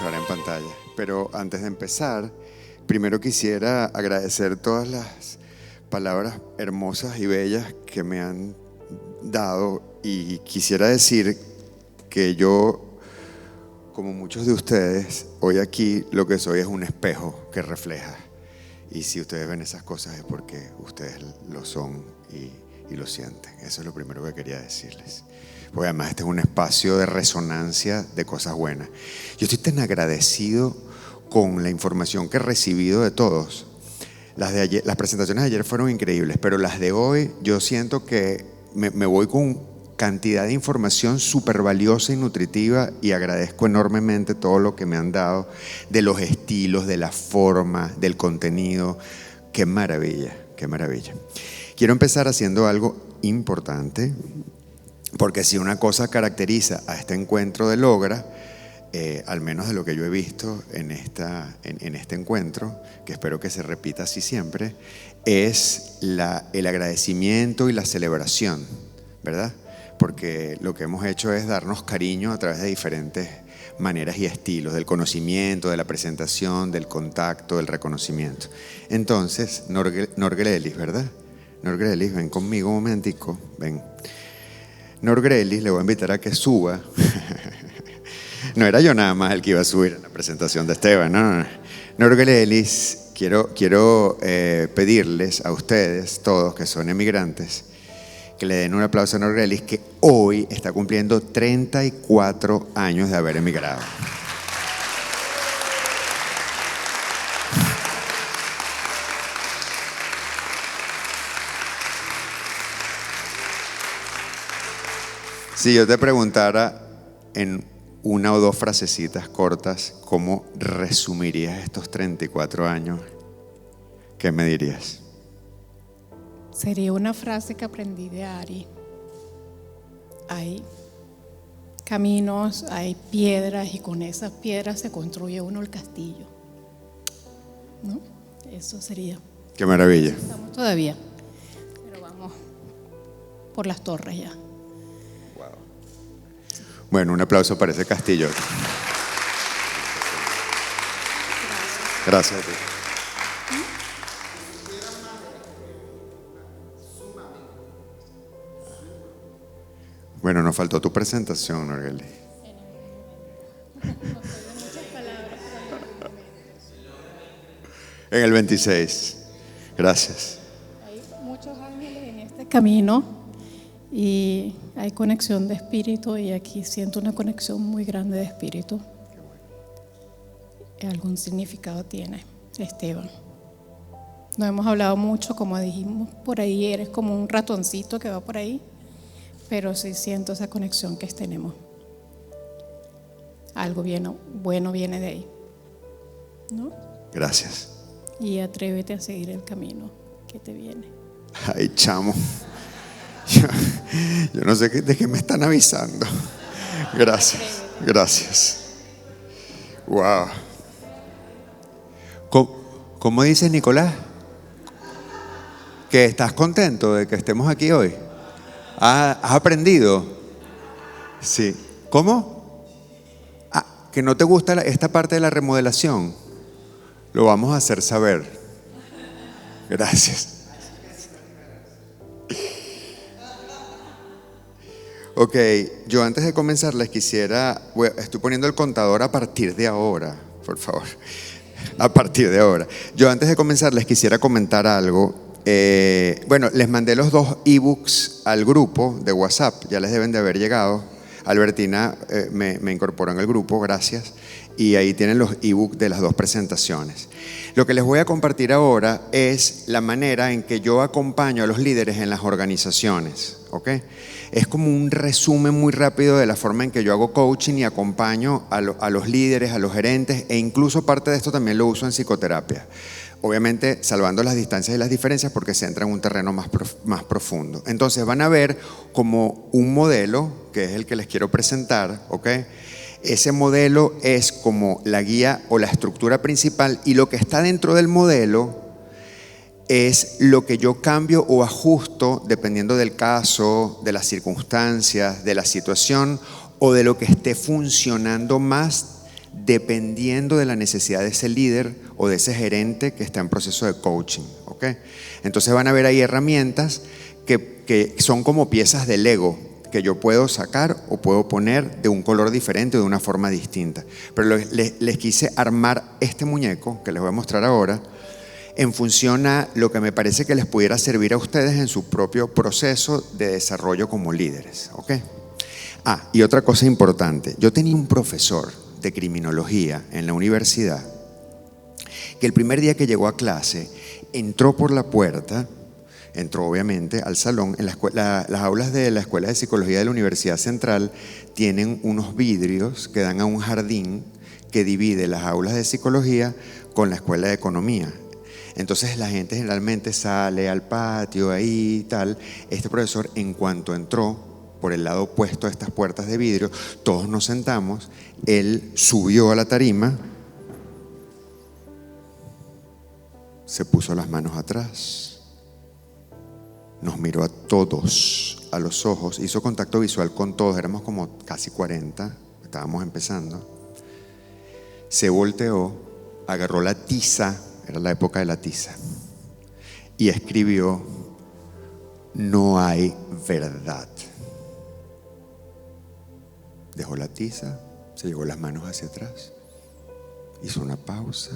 mostrar en pantalla. Pero antes de empezar, primero quisiera agradecer todas las palabras hermosas y bellas que me han dado, y quisiera decir que yo, como muchos de ustedes, hoy aquí lo que soy es un espejo que refleja. Y si ustedes ven esas cosas es porque ustedes lo son y lo sienten. Eso es lo primero que quería decirles. Porque además este es un espacio de resonancia de cosas buenas. Yo estoy tan agradecido con la información que he recibido de todos. Las de ayer, las presentaciones de ayer fueron increíbles, pero las de hoy yo siento que me voy con cantidad de información súper valiosa y nutritiva, y agradezco enormemente todo lo que me han dado de los estilos, de la forma, del contenido. Qué maravilla, qué maravilla. Quiero empezar haciendo algo importante, porque si una cosa caracteriza a este encuentro de Logra, al menos de lo que yo he visto en este encuentro, que espero que se repita así siempre, es el agradecimiento y la celebración, ¿verdad? Porque lo que hemos hecho es darnos cariño a través de diferentes maneras y estilos, del conocimiento, de la presentación, del contacto, del reconocimiento. Entonces, Norgrelis, ¿verdad? Norgrelis, ven conmigo un momentico, ven. Norgrelis, le voy a invitar a que suba. No era yo nada más el que iba a subir en la presentación de Esteban, no. Norgrelis, quiero pedirles a ustedes, todos que son emigrantes, que le den un aplauso a Norgrelis, que hoy está cumpliendo 34 años de haber emigrado. Si yo te preguntara en una o dos frasecitas cortas, ¿cómo resumirías estos 34 años? ¿Qué me dirías? Sería una frase que aprendí de Ari. Hay caminos, hay piedras, y con esas piedras se construye uno el castillo, ¿no? Eso sería. Qué maravilla. Estamos todavía, pero vamos por las torres ya. Bueno, un aplauso para ese castillo. Gracias a ti. Bueno, nos faltó tu presentación, Norgrelis. En el 26. Gracias. Hay muchos ángeles en este camino y hay conexión de espíritu, y aquí siento una conexión muy grande de espíritu. Algún significado tiene, Esteban. No hemos hablado mucho, como dijimos por ahí, eres como un ratoncito que va por ahí, pero sí siento esa conexión que tenemos. Algo bueno viene de ahí, ¿no? Gracias. Y atrévete a seguir el camino que te viene. Ay, chamo. Yo no sé de qué me están avisando. Gracias, gracias. Wow. ¿Cómo dices, Nicolás? ¿Que estás contento de que estemos aquí hoy? ¿Has aprendido? Sí. ¿Cómo? ¿Que no te gusta esta parte de la remodelación? Lo vamos a hacer saber. Gracias. Ok, yo antes de comenzar les quisiera, estoy poniendo el contador a partir de ahora, por favor, a partir de ahora. Yo antes de comenzar les quisiera comentar algo. Bueno, les mandé los 2 ebooks al grupo de WhatsApp, ya les deben de haber llegado. Albertina me incorporó en el grupo, gracias. Y ahí tienen los ebooks de las 2 presentaciones. Lo que les voy a compartir ahora es la manera en que yo acompaño a los líderes en las organizaciones, ¿ok? Es como un resumen muy rápido de la forma en que yo hago coaching y acompaño a los líderes, a los gerentes, e incluso parte de esto también lo uso en psicoterapia. Obviamente salvando las distancias y las diferencias, porque se entra en un terreno más profundo. Entonces van a ver como un modelo, que es el que les quiero presentar, ¿ok? Ese modelo es como la guía o la estructura principal, y lo que está dentro del modelo es lo que yo cambio o ajusto dependiendo del caso, de las circunstancias, de la situación o de lo que esté funcionando más dependiendo de la necesidad de ese líder o de ese gerente que está en proceso de coaching, ¿ok? Entonces van a ver ahí herramientas que son como piezas de Lego que yo puedo sacar o puedo poner de un color diferente o de una forma distinta. Pero les quise armar este muñeco que les voy a mostrar ahora en función a lo que me parece que les pudiera servir a ustedes en su propio proceso de desarrollo como líderes, ¿ok? Y otra cosa importante, yo tenía un profesor de criminología en la universidad que el primer día que llegó a clase entró por la puerta, entró obviamente al salón. En las aulas de la Escuela de Psicología de la Universidad Central tienen unos vidrios que dan a un jardín que divide las aulas de psicología con la Escuela de Economía. Entonces la gente generalmente sale al patio ahí y tal. Este profesor, en cuanto entró por el lado opuesto a estas puertas de vidrio, todos nos sentamos, él subió a la tarima, se puso las manos atrás, nos miró a todos a los ojos, hizo contacto visual con todos, éramos como casi 40, estábamos empezando. Se volteó, agarró la tiza, era la época de la tiza, y escribió: no hay verdad. Dejó la tiza, se llevó las manos hacia atrás, hizo una pausa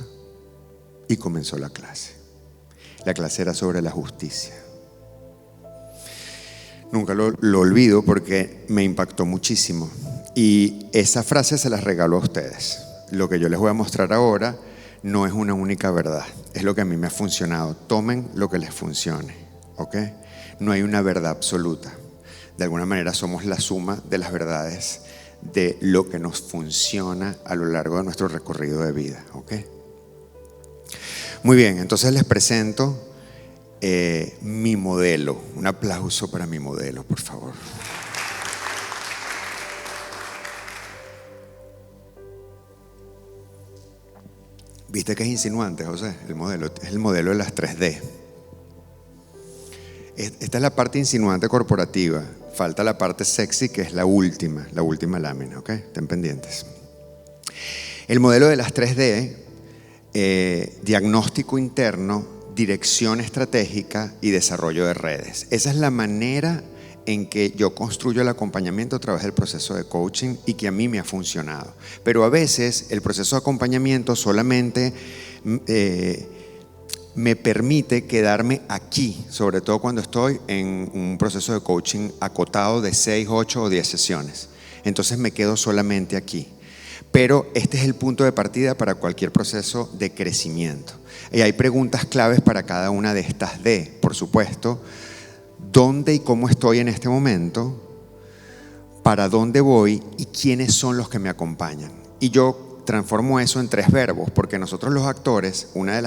y comenzó la clase. La clase era sobre la justicia. Nunca lo olvido porque me impactó muchísimo. Y esa frase se las regalo a ustedes. Lo que yo les voy a mostrar ahora no es una única verdad, es lo que a mí me ha funcionado. Tomen lo que les funcione, ¿ok? No hay una verdad absoluta. De alguna manera somos la suma de las verdades de lo que nos funciona a lo largo de nuestro recorrido de vida, ¿ok? Muy bien, entonces les presento mi modelo. Un aplauso para mi modelo, por favor. ¿Viste que es insinuante, José? El modelo es el modelo de las 3D. Esta es la parte insinuante corporativa. Falta la parte sexy, que es la última lámina, ¿ok? Estén pendientes. El modelo de las 3D, diagnóstico interno, dirección estratégica y desarrollo de redes. Esa es la manera en que yo construyo el acompañamiento a través del proceso de coaching y que a mí me ha funcionado. Pero a veces el proceso de acompañamiento solamente me permite quedarme aquí, sobre todo cuando estoy en un proceso de coaching acotado de 6, 8 o 10 sesiones. Entonces me quedo solamente aquí. Pero este es el punto de partida para cualquier proceso de crecimiento. Y hay preguntas claves para cada una de estas D, por supuesto. ¿Dónde y cómo estoy en este momento? ¿Para dónde voy? ¿Y quiénes son los que me acompañan? Y yo transformo eso en 3 verbos, porque nosotros los actores, una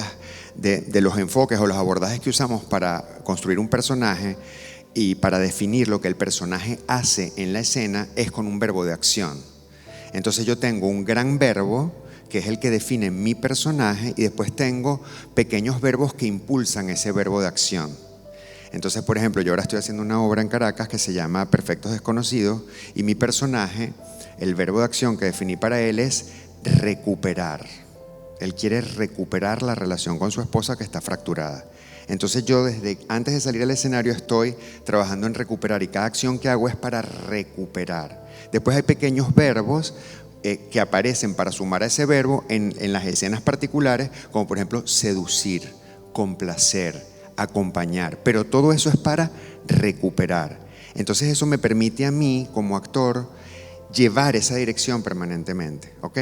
de los enfoques o los abordajes que usamos para construir un personaje y para definir lo que el personaje hace en la escena es con un verbo de acción. Entonces yo tengo un gran verbo, que es el que define mi personaje, y después tengo pequeños verbos que impulsan ese verbo de acción. Entonces, por ejemplo, yo ahora estoy haciendo una obra en Caracas que se llama Perfectos Desconocidos, y mi personaje, el verbo de acción que definí para él es recuperar. Él quiere recuperar la relación con su esposa que está fracturada. Entonces yo desde antes de salir al escenario estoy trabajando en recuperar, y cada acción que hago es para recuperar. Después hay pequeños verbos que aparecen para sumar a ese verbo en las escenas particulares, como por ejemplo seducir, complacer, acompañar, pero todo eso es para recuperar. Entonces eso me permite a mí como actor llevar esa dirección permanentemente, ¿ok?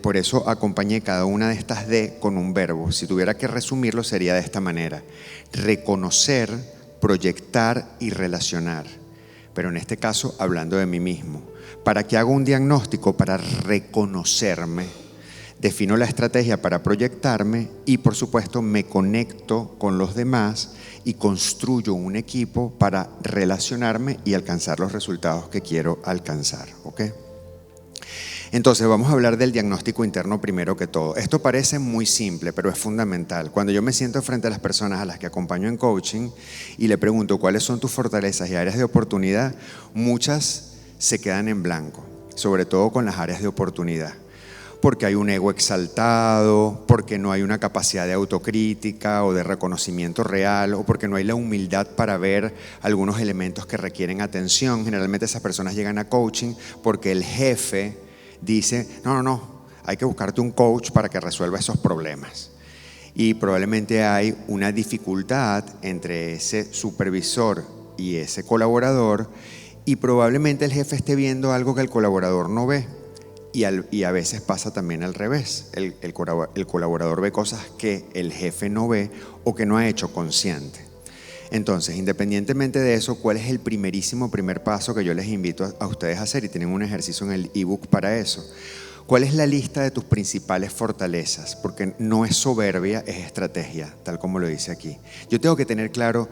Por eso acompañé cada una de estas D con un verbo. Si tuviera que resumirlo sería de esta manera: reconocer, proyectar y relacionar. Pero en este caso hablando de mí mismo. ¿Para qué hago un diagnóstico? Para reconocerme. Defino la estrategia para proyectarme y por supuesto me conecto con los demás y construyo un equipo para relacionarme y alcanzar los resultados que quiero alcanzar, ¿ok? Entonces vamos a hablar del diagnóstico interno primero que todo. Esto parece muy simple, pero es fundamental. Cuando yo me siento frente a las personas a las que acompaño en coaching y le pregunto cuáles son tus fortalezas y áreas de oportunidad, muchas se quedan en blanco, sobre todo con las áreas de oportunidad. porque hay un ego exaltado, porque no hay una capacidad de autocrítica o de reconocimiento real, o porque no hay la humildad para ver algunos elementos que requieren atención. Generalmente esas personas llegan a coaching porque el jefe dice, no, hay que buscarte un coach para que resuelva esos problemas. Y probablemente hay una dificultad entre ese supervisor y ese colaborador, y probablemente el jefe esté viendo algo que el colaborador no ve. Y a veces pasa también al revés. El colaborador ve cosas que el jefe no ve o que no ha hecho consciente. Entonces, independientemente de eso, ¿cuál es el primer paso que yo les invito a ustedes a hacer? Y tienen un ejercicio en el ebook para eso. ¿Cuál es la lista de tus principales fortalezas? Porque no es soberbia, es estrategia, tal como lo dice aquí. Yo tengo que tener claro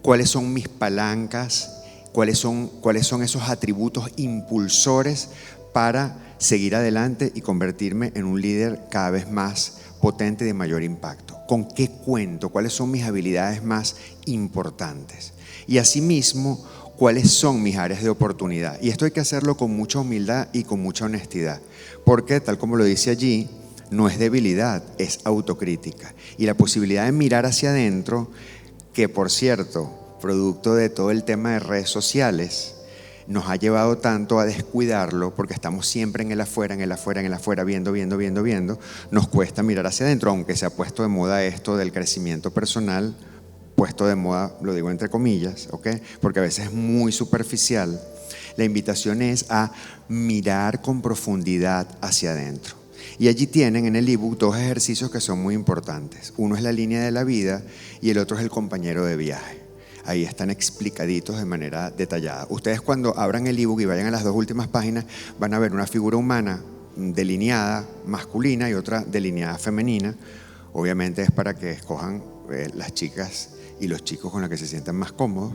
cuáles son mis palancas, cuáles son esos atributos impulsores para seguir adelante y convertirme en un líder cada vez más potente y de mayor impacto. ¿Con qué cuento? ¿Cuáles son mis habilidades más importantes? Y asimismo, ¿cuáles son mis áreas de oportunidad? Y esto hay que hacerlo con mucha humildad y con mucha honestidad, porque tal como lo dice allí, no es debilidad, es autocrítica. Y la posibilidad de mirar hacia adentro, que por cierto, producto de todo el tema de redes sociales, nos ha llevado tanto a descuidarlo porque estamos siempre en el afuera, viendo, nos cuesta mirar hacia adentro, aunque se ha puesto de moda esto del crecimiento personal, puesto de moda, lo digo entre comillas, ¿ok? Porque a veces es muy superficial. La invitación es a mirar con profundidad hacia adentro. Y allí tienen en el ebook 2 ejercicios que son muy importantes. Uno es la línea de la vida y el otro es el compañero de viaje. Ahí están explicaditos de manera detallada. Ustedes cuando abran el ebook y vayan a las 2 últimas páginas van a ver una figura humana delineada masculina y otra delineada femenina. Obviamente es para que escojan las chicas y los chicos con los que se sientan más cómodos.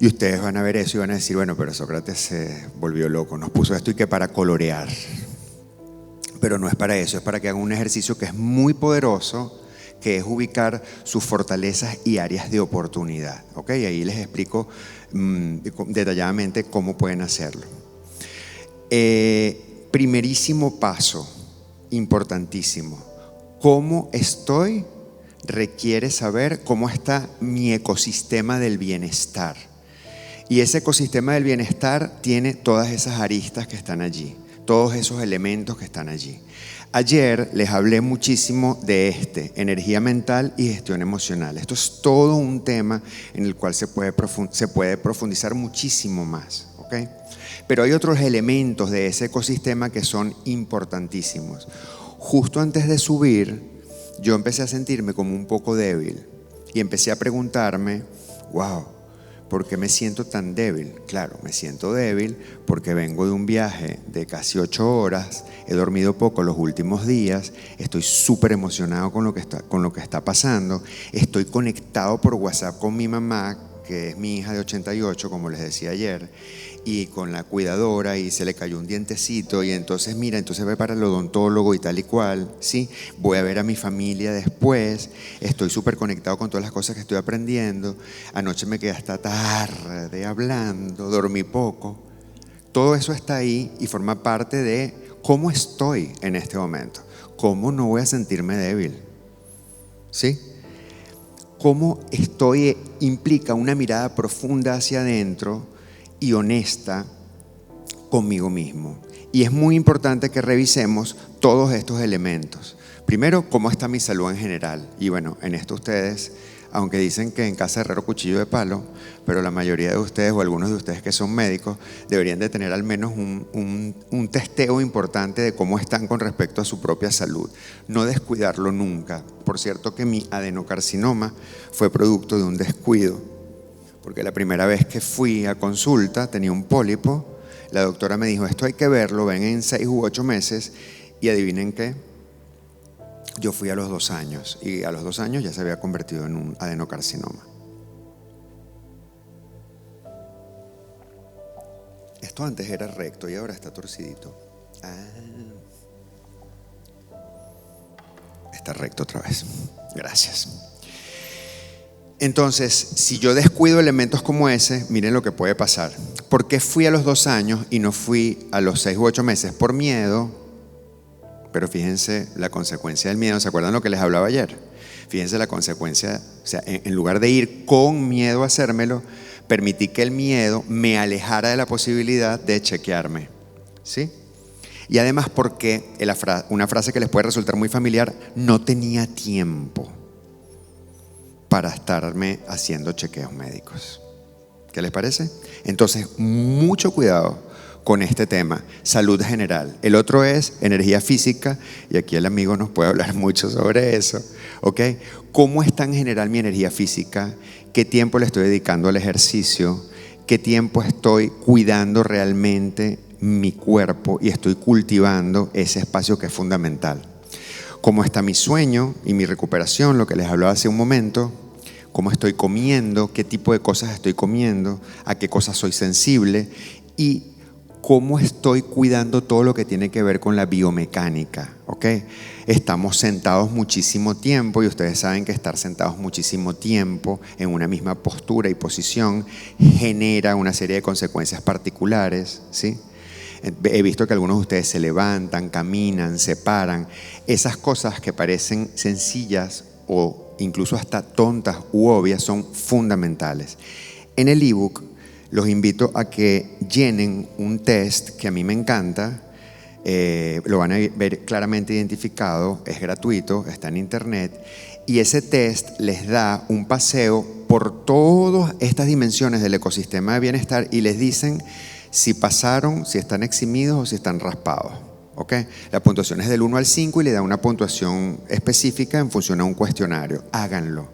Y ustedes van a ver eso y van a decir, bueno, pero Sócrates se volvió loco, nos puso esto y que para colorear. Pero no es para eso, es para que hagan un ejercicio que es muy poderoso, que es ubicar sus fortalezas y áreas de oportunidad. ¿Ok? Y ahí les explico detalladamente cómo pueden hacerlo. Primerísimo paso, importantísimo. ¿Cómo estoy? Requiere saber cómo está mi ecosistema del bienestar. Y ese ecosistema del bienestar tiene todas esas aristas que están allí, todos esos elementos que están allí. Ayer les hablé muchísimo de energía mental y gestión emocional. Esto es todo un tema en el cual se puede profundizar muchísimo más, ¿ok? Pero hay otros elementos de ese ecosistema que son importantísimos. Justo antes de subir, yo empecé a sentirme como un poco débil y empecé a preguntarme, wow, ¿por qué me siento tan débil? Claro, me siento débil porque vengo de un viaje de casi 8 horas, he dormido poco los últimos días, estoy súper emocionado con lo que está pasando, estoy conectado por WhatsApp con mi mamá, que es mi hija de 88, como les decía ayer, y con la cuidadora, y se le cayó un dientecito, y entonces ve para el odontólogo y tal y cual, ¿sí? Voy a ver a mi familia después, estoy súper conectado con todas las cosas que estoy aprendiendo, anoche me quedé hasta tarde hablando, dormí poco. Todo eso está ahí y forma parte de cómo estoy en este momento. ¿Cómo no voy a sentirme débil? ¿Sí? Cómo estoy implica una mirada profunda hacia adentro y honesta conmigo mismo. Y es muy importante que revisemos todos estos elementos. Primero, cómo está mi salud en general. Y bueno, en esto ustedes, aunque dicen que en casa herrero cuchillo de palo, pero la mayoría de ustedes o algunos de ustedes que son médicos deberían de tener al menos un testeo importante de cómo están con respecto a su propia salud. No descuidarlo nunca. Por cierto que mi adenocarcinoma fue producto de un descuido, porque la primera vez que fui a consulta tenía un pólipo, la doctora me dijo, esto hay que verlo, ven en 6 u 8 meses, y adivinen qué, yo fui a los 2 años, y a los 2 años ya se había convertido en un adenocarcinoma. Esto antes era recto y ahora está torcidito. Está recto otra vez. Gracias. Entonces, si yo descuido elementos como ese, miren lo que puede pasar. ¿Por qué fui a los 2 años y no fui a los 6 u 8 meses? Por miedo. Pero fíjense la consecuencia del miedo. ¿Se acuerdan lo que les hablaba ayer? Fíjense la consecuencia. O sea, en lugar de ir con miedo a hacérmelo, permití que el miedo me alejara de la posibilidad de chequearme. ¿Sí? Y además porque una frase que les puede resultar muy familiar, no tenía tiempo para estarme haciendo chequeos médicos. ¿Qué les parece? Entonces, mucho cuidado con este tema, salud general. El otro es energía física, y aquí el amigo nos puede hablar mucho sobre eso, ¿ok? ¿Cómo está en general mi energía física? ¿Qué tiempo le estoy dedicando al ejercicio? ¿Qué tiempo estoy cuidando realmente mi cuerpo y estoy cultivando ese espacio que es fundamental? ¿Cómo está mi sueño y mi recuperación? Lo que les hablaba hace un momento. ¿Cómo estoy comiendo? ¿Qué tipo de cosas estoy comiendo? ¿A qué cosas soy sensible? Y cómo estoy cuidando todo lo que tiene que ver con la biomecánica, ¿ok? Estamos sentados muchísimo tiempo y ustedes saben que estar sentados muchísimo tiempo en una misma postura y posición genera una serie de consecuencias particulares, ¿sí? He visto que algunos de ustedes se levantan, caminan, se paran. Esas cosas que parecen sencillas o incluso hasta tontas u obvias son fundamentales. En el ebook los invito a que llenen un test que a mí me encanta. Lo van a ver claramente identificado, es gratuito, está en internet, y ese test les da un paseo por todas estas dimensiones del ecosistema de bienestar y les dicen si pasaron, si están eximidos o si están raspados. ¿Okay? La puntuación es del 1 al 5 y le da una puntuación específica en función a un cuestionario. Háganlo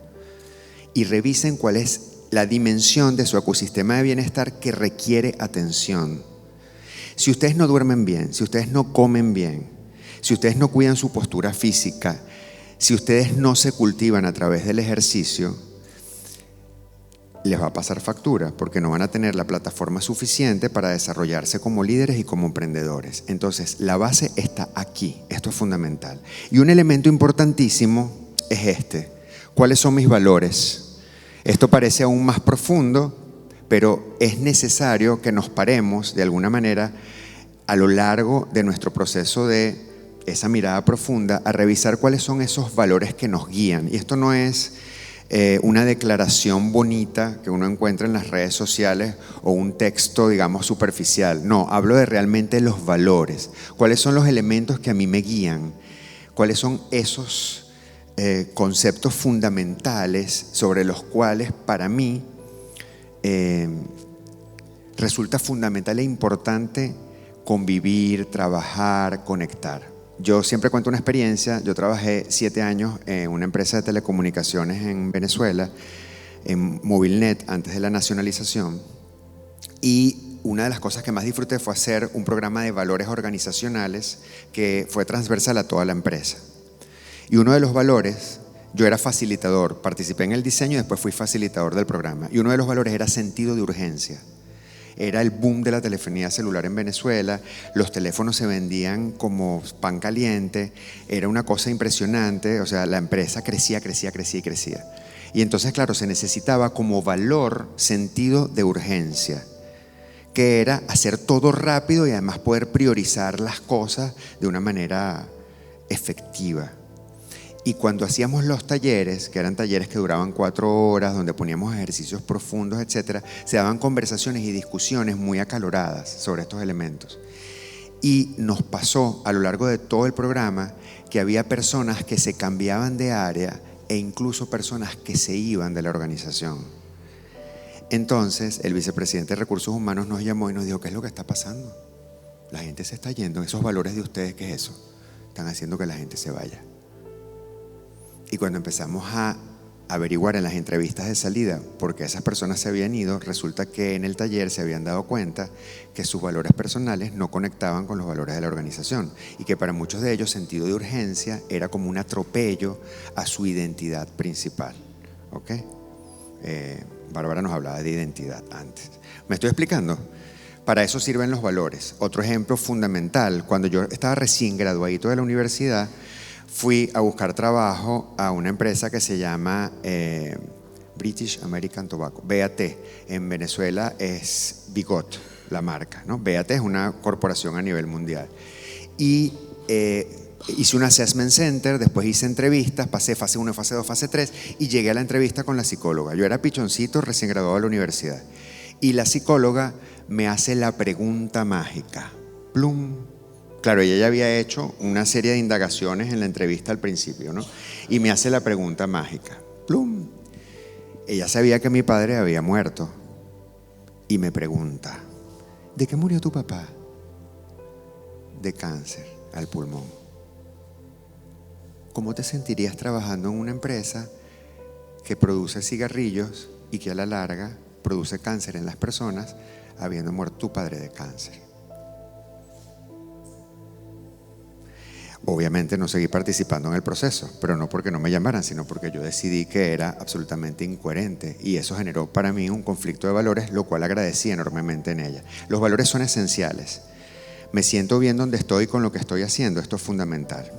y revisen cuál es la dimensión de su ecosistema de bienestar que requiere atención. Si ustedes no duermen bien, si ustedes no comen bien, si ustedes no cuidan su postura física, si ustedes no se cultivan a través del ejercicio, les va a pasar factura porque no van a tener la plataforma suficiente para desarrollarse como líderes y como emprendedores. Entonces, la base está aquí. Esto es fundamental. Y un elemento importantísimo es este. ¿Cuáles son mis valores? Esto parece aún más profundo, pero es necesario que nos paremos de alguna manera a lo largo de nuestro proceso de esa mirada profunda a revisar cuáles son esos valores que nos guían. Y esto no es una declaración bonita que uno encuentra en las redes sociales o un texto, digamos, superficial. No, hablo de realmente los valores. ¿Cuáles son los elementos que a mí me guían? ¿Cuáles son esos conceptos fundamentales sobre los cuales para mí resulta fundamental e importante convivir, trabajar, conectar? Yo siempre cuento una experiencia. Yo trabajé 7 años en una empresa de telecomunicaciones en Venezuela, en Movilnet, antes de la nacionalización. Y una de las cosas que más disfruté fue hacer un programa de valores organizacionales que fue transversal a toda la empresa. Y uno de los valores, yo era facilitador, participé en el diseño y después fui facilitador del programa. Y uno de los valores era sentido de urgencia. Era el boom de la telefonía celular en Venezuela, los teléfonos se vendían como pan caliente, era una cosa impresionante, o sea, la empresa crecía. Y entonces, claro, se necesitaba como valor sentido de urgencia, que era hacer todo rápido y además poder priorizar las cosas de una manera efectiva. Y cuando hacíamos los talleres, que eran talleres que duraban 4 horas, donde poníamos ejercicios profundos, etcétera, se daban conversaciones y discusiones muy acaloradas sobre estos elementos. Y nos pasó a lo largo de todo el programa que había personas que se cambiaban de área e incluso personas que se iban de la organización. Entonces, el vicepresidente de Recursos Humanos nos llamó y nos dijo: ¿qué es lo que está pasando? La gente se está yendo. Esos valores de ustedes, ¿qué es eso? Están haciendo que la gente se vaya. Y cuando empezamos a averiguar en las entrevistas de salida por qué esas personas se habían ido, resulta que en el taller se habían dado cuenta que sus valores personales no conectaban con los valores de la organización y que para muchos de ellos sentido de urgencia era como un atropello a su identidad principal. ¿Ok? Bárbara nos hablaba de identidad antes. ¿Me estoy explicando? Para eso sirven los valores. Otro ejemplo fundamental: cuando yo estaba recién graduadito de la universidad, fui a buscar trabajo a una empresa que se llama British American Tobacco, BAT. En Venezuela es Bigot, la marca, ¿no? BAT es una corporación a nivel mundial. Y hice un assessment center, después hice entrevistas, pasé fase 1, fase 2, fase 3 y llegué a la entrevista con la psicóloga. Yo era pichoncito, recién graduado de la universidad. Y la psicóloga me hace la pregunta mágica. Plum. Claro, ella ya había hecho una serie de indagaciones en la entrevista al principio, ¿no? Y me hace la pregunta mágica. Plum. Ella sabía que mi padre había muerto. Y me pregunta, ¿de qué murió tu papá? De cáncer al pulmón. ¿Cómo te sentirías trabajando en una empresa que produce cigarrillos y que a la larga produce cáncer en las personas, habiendo muerto tu padre de cáncer? Obviamente no seguí participando en el proceso, pero no porque no me llamaran, sino porque yo decidí que era absolutamente incoherente y eso generó para mí un conflicto de valores, lo cual agradecí enormemente en ella. Los valores son esenciales. Me siento bien donde estoy con lo que estoy haciendo, esto es fundamental.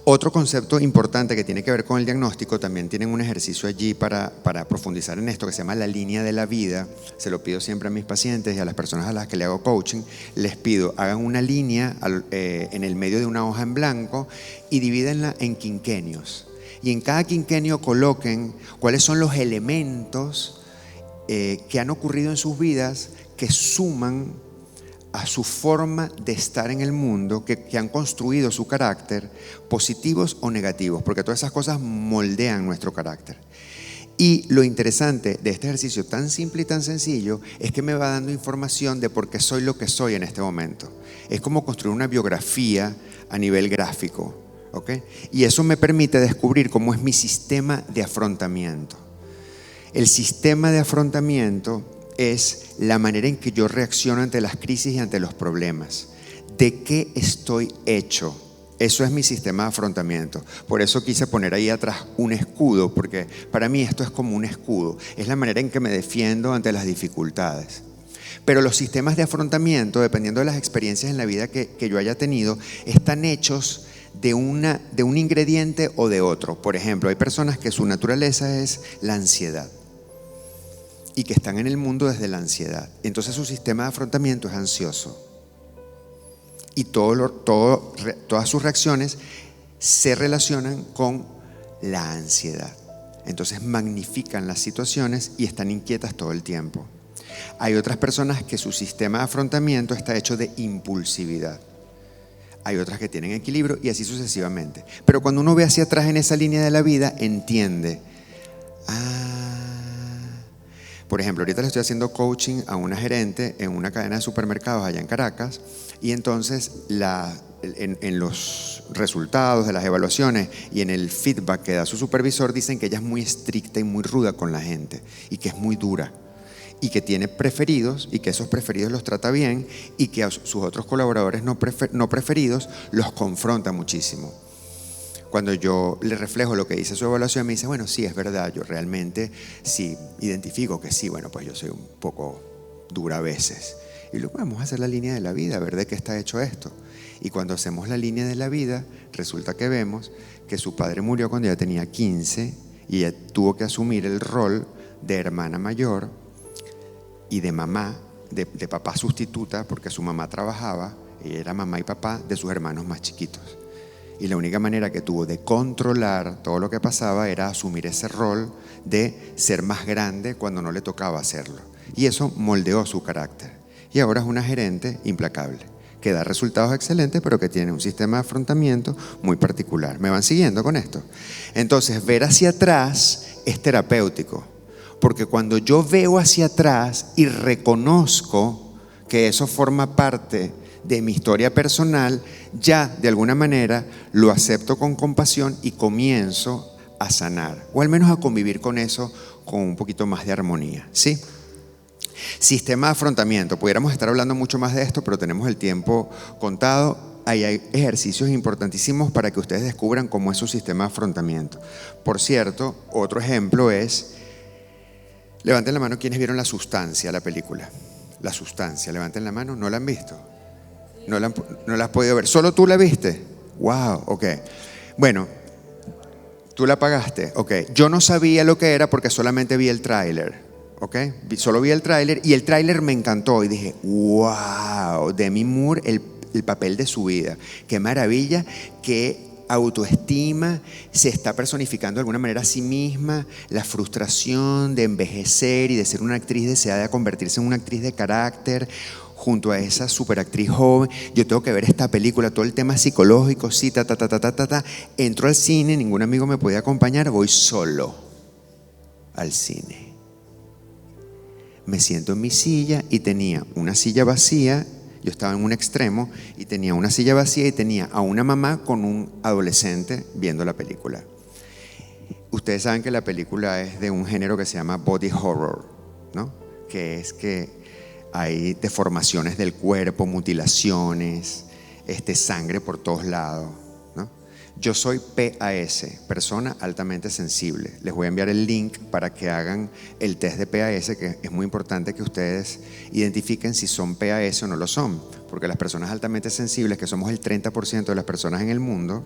Otro concepto importante que tiene que ver con el diagnóstico, también tienen un ejercicio allí para profundizar en esto que se llama la línea de la vida. Se lo pido siempre a mis pacientes y a las personas a las que le hago coaching. Les pido, hagan una línea en el medio de una hoja en blanco y divídenla en quinquenios. Y en cada quinquenio coloquen cuáles son los elementos que han ocurrido en sus vidas que suman a su forma de estar en el mundo, que han construido su carácter, positivos o negativos, porque todas esas cosas moldean nuestro carácter. Y lo interesante de este ejercicio tan simple y tan sencillo es que me va dando información de por qué soy lo que soy en este momento. Es como construir una biografía a nivel gráfico, ¿ok? Y eso me permite descubrir cómo es mi sistema de afrontamiento. El sistema de afrontamiento es la manera en que yo reacciono ante las crisis y ante los problemas. ¿De qué estoy hecho? Eso es mi sistema de afrontamiento. Por eso quise poner ahí atrás un escudo, porque para mí esto es como un escudo. Es la manera en que me defiendo ante las dificultades. Pero los sistemas de afrontamiento, dependiendo de las experiencias en la vida que yo haya tenido, están hechos de un ingrediente o de otro. Por ejemplo, hay personas que su naturaleza es la ansiedad y que están en el mundo desde la ansiedad. Entonces su sistema de afrontamiento es ansioso. Y todas sus reacciones se relacionan con la ansiedad. Entonces magnifican las situaciones y están inquietas todo el tiempo. Hay otras personas que su sistema de afrontamiento está hecho de impulsividad. Hay otras que tienen equilibrio y así sucesivamente. Pero cuando uno ve hacia atrás en esa línea de la vida, entiende. Por ejemplo, ahorita le estoy haciendo coaching a una gerente en una cadena de supermercados allá en Caracas y entonces en los resultados de las evaluaciones y en el feedback que da su supervisor dicen que ella es muy estricta y muy ruda con la gente y que es muy dura y que tiene preferidos y que esos preferidos los trata bien y que a sus otros colaboradores no preferidos los confronta muchísimo. Cuando yo le reflejo lo que dice su evaluación, me dice, bueno, sí, es verdad, yo realmente sí identifico que sí, bueno, pues yo soy un poco dura a veces. Y luego vamos a hacer la línea de la vida, a ver de qué está hecho esto. Y cuando hacemos la línea de la vida, resulta que vemos que su padre murió cuando ella tenía 15 y ella tuvo que asumir el rol de hermana mayor y de mamá, de papá sustituta, porque su mamá trabajaba, ella era mamá y papá de sus hermanos más chiquitos. Y la única manera que tuvo de controlar todo lo que pasaba era asumir ese rol de ser más grande cuando no le tocaba hacerlo. Y eso moldeó su carácter. Y ahora es una gerente implacable, que da resultados excelentes, pero que tiene un sistema de afrontamiento muy particular. ¿Me van siguiendo con esto? Entonces, ver hacia atrás es terapéutico, porque cuando yo veo hacia atrás y reconozco que eso forma parte de mi historia personal, ya de alguna manera lo acepto con compasión y comienzo a sanar, o al menos a convivir con eso con un poquito más de armonía, ¿sí? Sistema de afrontamiento, pudiéramos estar hablando mucho más de esto, pero tenemos el tiempo contado. Ahí hay ejercicios importantísimos para que ustedes descubran cómo es su sistema de afrontamiento. Por cierto, otro ejemplo es, levanten la mano quienes vieron La Sustancia, la película. La Sustancia, levanten la mano, ¿no la han visto? No la has podido ver. ¿Solo tú la viste? Wow, ok. Bueno, ¿Tú la pagaste? Ok. Yo no sabía lo que era porque solamente vi el tráiler. ¿Ok? Solo vi el tráiler y el tráiler me encantó y dije, wow, Demi Moore, el papel de su vida. Qué maravilla, qué autoestima, se está personificando de alguna manera a sí misma, la frustración de envejecer y de ser una actriz deseada de convertirse en una actriz de carácter junto a esa superactriz joven. Yo tengo que ver esta película, todo el tema psicológico, sí, Entro al cine, ningún amigo me podía acompañar, voy solo al cine. Me siento en mi silla y tenía una silla vacía. Yo estaba en un extremo y tenía una silla vacía y tenía a una mamá con un adolescente viendo la película. Ustedes saben que la película es de un género que se llama body horror, ¿no? Que es que hay deformaciones del cuerpo, mutilaciones, sangre por todos lados, ¿no? Yo soy PAS, persona altamente sensible. Les voy a enviar el link para que hagan el test de PAS, que es muy importante que ustedes identifiquen si son PAS o no lo son, porque las personas altamente sensibles, que somos el 30% de las personas en el mundo,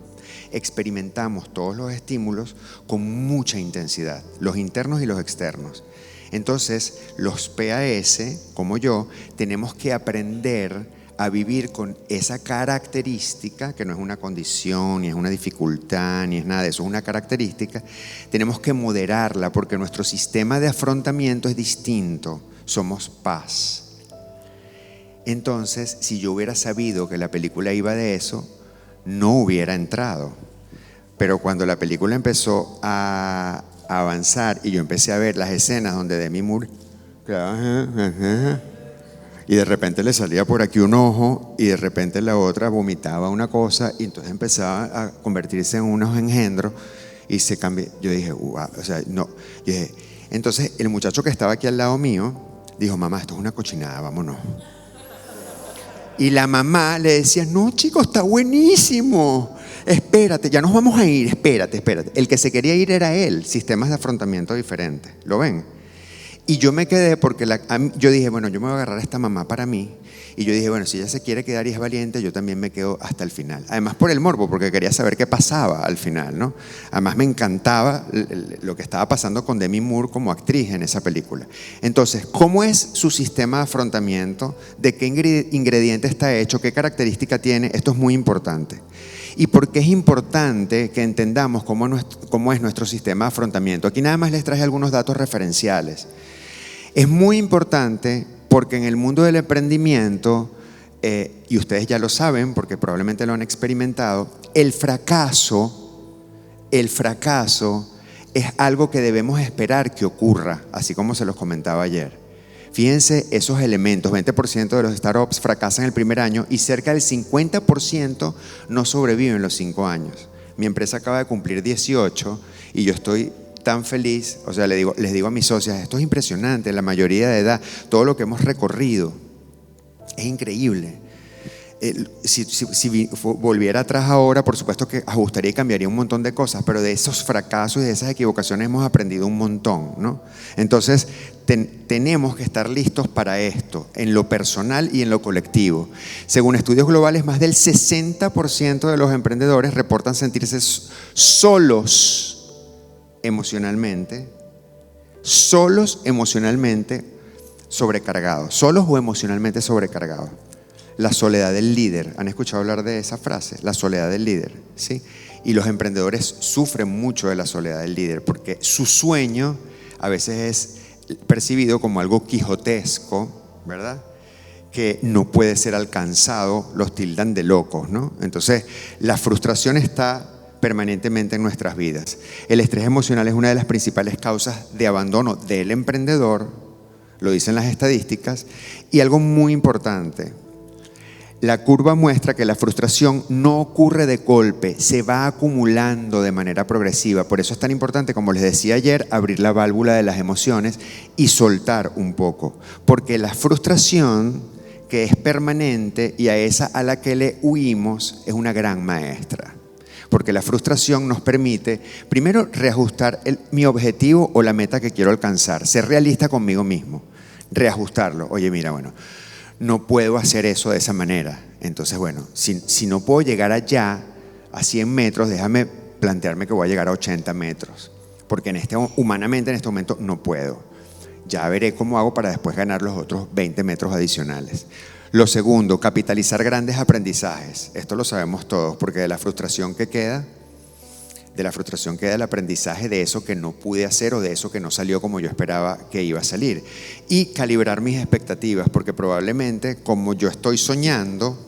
experimentamos todos los estímulos con mucha intensidad, los internos y los externos. Entonces, los PAS, como yo, tenemos que aprender a vivir con esa característica, que no es una condición, ni es una dificultad, ni es nada de eso, es una característica. Tenemos que moderarla porque nuestro sistema de afrontamiento es distinto, somos paz. Entonces, si yo hubiera sabido que la película iba de eso, no hubiera entrado. Pero cuando la película empezó a avanzar y yo empecé a ver las escenas donde Demi Moore y de repente le salía por aquí un ojo y de repente la otra vomitaba una cosa y entonces empezaba a convertirse en unos engendros y se cambió. Yo dije, wow, o sea, no. Yo dije, entonces el muchacho que estaba aquí al lado mío dijo, mamá, esto es una cochinada, vámonos. Y la mamá le decía, no, chico, está buenísimo. Espérate, ya nos vamos a ir, espérate. El que se quería ir era él, sistemas de afrontamiento diferentes. ¿Lo ven? Y yo me quedé porque yo dije, bueno, yo me voy a agarrar a esta mamá para mí. Y yo dije, bueno, si ella se quiere quedar y es valiente, yo también me quedo hasta el final. Además por el morbo, porque quería saber qué pasaba al final, ¿no? Además me encantaba lo que estaba pasando con Demi Moore como actriz en esa película. Entonces, ¿cómo es su sistema de afrontamiento? ¿De qué ingrediente está hecho? ¿Qué característica tiene? Esto es muy importante. ¿Y por qué es importante que entendamos cómo es nuestro sistema de afrontamiento? Aquí nada más les traje algunos datos referenciales. Es muy importante porque en el mundo del emprendimiento, y ustedes ya lo saben porque probablemente lo han experimentado, el fracaso es algo que debemos esperar que ocurra, así como se los comentaba ayer. Fíjense esos elementos, 20% de los startups fracasan el primer año y cerca del 50% no sobreviven los 5 años. Mi empresa acaba de cumplir 18 y yo estoy tan feliz, o sea, les digo a mis socias, esto es impresionante, la mayoría de edad, todo lo que hemos recorrido, es increíble. Si volviera atrás ahora, por supuesto que ajustaría y cambiaría un montón de cosas, pero de esos fracasos y de esas equivocaciones hemos aprendido un montón, ¿no? Entonces, tenemos que estar listos para esto, en lo personal y en lo colectivo. Según estudios globales, más del 60% de los emprendedores reportan sentirse solos emocionalmente sobrecargados, solos o emocionalmente sobrecargados. La soledad del líder, ¿han escuchado hablar de esa frase? La soledad del líder, ¿sí? Y los emprendedores sufren mucho de la soledad del líder porque su sueño a veces es percibido como algo quijotesco, ¿verdad? Que no puede ser alcanzado, los tildan de locos, ¿no? Entonces, la frustración está permanentemente en nuestras vidas. El estrés emocional es una de las principales causas de abandono del emprendedor, lo dicen las estadísticas, y algo muy importante, la curva muestra que la frustración no ocurre de golpe, se va acumulando de manera progresiva. Por eso es tan importante, como les decía ayer, abrir la válvula de las emociones y soltar un poco, porque la frustración, que es permanente y a esa a la que le huimos, es una gran maestra. Porque la frustración nos permite, primero, reajustar mi objetivo o la meta que quiero alcanzar, ser realista conmigo mismo, reajustarlo. Oye, mira, bueno, no puedo hacer eso de esa manera. Entonces, bueno, si no puedo llegar allá, a 100 metros, déjame plantearme que voy a llegar a 80 metros, porque humanamente en este momento no puedo. Ya veré cómo hago para después ganar los otros 20 metros adicionales. Lo segundo, capitalizar grandes aprendizajes. Esto lo sabemos todos, porque de la frustración queda el aprendizaje de eso que no pude hacer o de eso que no salió como yo esperaba que iba a salir. Y calibrar mis expectativas, porque probablemente como yo estoy soñando,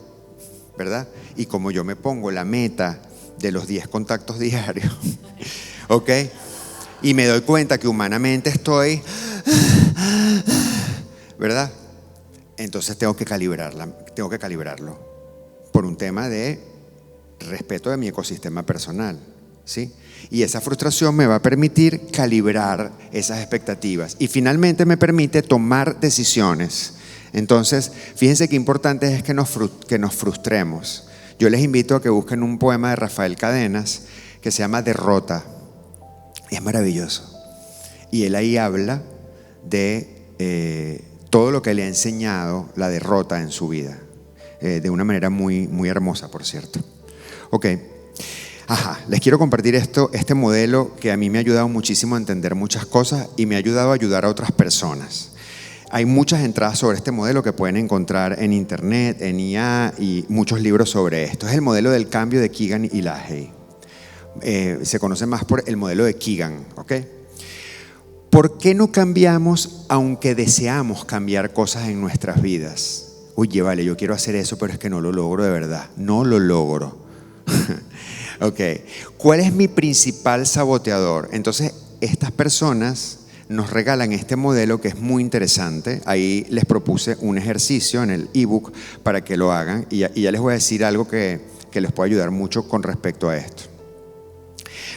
¿verdad? Y como yo me pongo la meta de los 10 contactos diarios, ¿ok? Y me doy cuenta que humanamente estoy, ¿verdad? Entonces tengo que calibrarlo por un tema de respeto de mi ecosistema personal, ¿sí? Y esa frustración me va a permitir calibrar esas expectativas y finalmente me permite tomar decisiones. Entonces, fíjense qué importante es que nos frustremos. Yo les invito a que busquen un poema de Rafael Cadenas que se llama Derrota. Es maravilloso. Y él ahí habla de todo lo que le ha enseñado la derrota en su vida, de una manera muy, muy hermosa, por cierto. Ok, les quiero compartir este modelo que a mí me ha ayudado muchísimo a entender muchas cosas y me ha ayudado a ayudar a otras personas. Hay muchas entradas sobre este modelo que pueden encontrar en internet, en IA y muchos libros sobre esto. Es el modelo del cambio de Keegan y Lahey. Se conoce más por el modelo de Keegan, ¿ok? ¿Por qué no cambiamos aunque deseamos cambiar cosas en nuestras vidas? Oye, vale, yo quiero hacer eso, pero es que no lo logro de verdad. No lo logro. Ok. ¿Cuál es mi principal saboteador? Entonces, estas personas nos regalan este modelo que es muy interesante. Ahí les propuse un ejercicio en el ebook para que lo hagan y ya les voy a decir algo que les puede ayudar mucho con respecto a esto.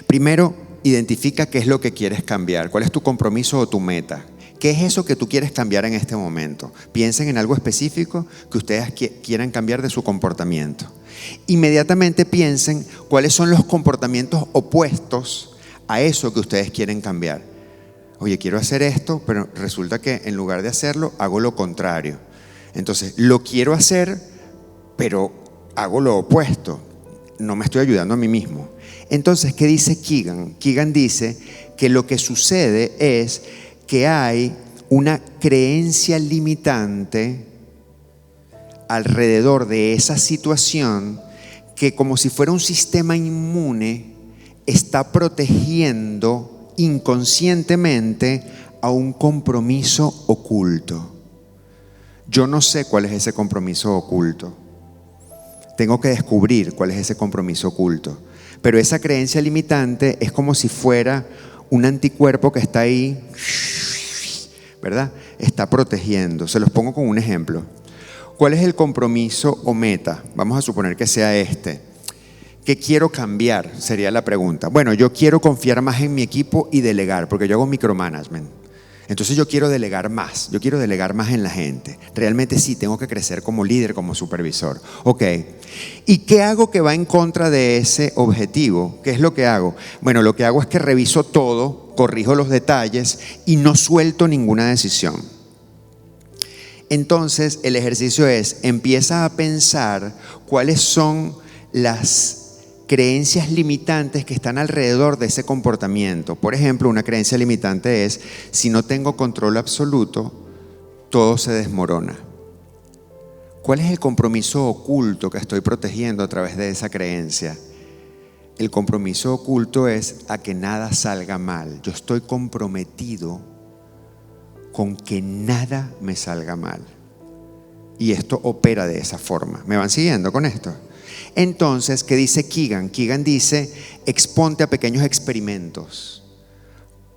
Primero, identifica qué es lo que quieres cambiar, cuál es tu compromiso o tu meta. ¿Qué es eso que tú quieres cambiar en este momento? Piensen en algo específico que ustedes quieran cambiar de su comportamiento. Inmediatamente piensen cuáles son los comportamientos opuestos a eso que ustedes quieren cambiar. Oye, quiero hacer esto, pero resulta que en lugar de hacerlo, hago lo contrario. Entonces, lo quiero hacer, pero hago lo opuesto. No me estoy ayudando a mí mismo. Entonces, ¿qué dice Keegan? Keegan dice que lo que sucede es que hay una creencia limitante alrededor de esa situación que, como si fuera un sistema inmune, está protegiendo inconscientemente a un compromiso oculto. Yo no sé cuál es ese compromiso oculto. Tengo que descubrir cuál es ese compromiso oculto. Pero esa creencia limitante es como si fuera un anticuerpo que está ahí, ¿verdad? Está protegiendo. Se los pongo con un ejemplo. ¿Cuál es el compromiso o meta? Vamos a suponer que sea este. ¿Qué quiero cambiar? Sería la pregunta. Bueno, yo quiero confiar más en mi equipo y delegar, porque yo hago micromanagement. Entonces yo quiero delegar más en la gente. Realmente sí, tengo que crecer como líder, como supervisor. Ok, ¿y qué hago que va en contra de ese objetivo? ¿Qué es lo que hago? Bueno, lo que hago es que reviso todo, corrijo los detalles y no suelto ninguna decisión. Entonces el ejercicio es, empieza a pensar cuáles son las creencias limitantes que están alrededor de ese comportamiento. Por ejemplo, una creencia limitante es: si no tengo control absoluto, todo se desmorona. ¿Cuál es el compromiso oculto que estoy protegiendo a través de esa creencia? El compromiso oculto es a que nada salga mal. Yo estoy comprometido con que nada me salga mal. Y esto opera de esa forma. ¿Me van siguiendo con esto? Entonces, ¿qué dice Keegan? Keegan dice: exponte a pequeños experimentos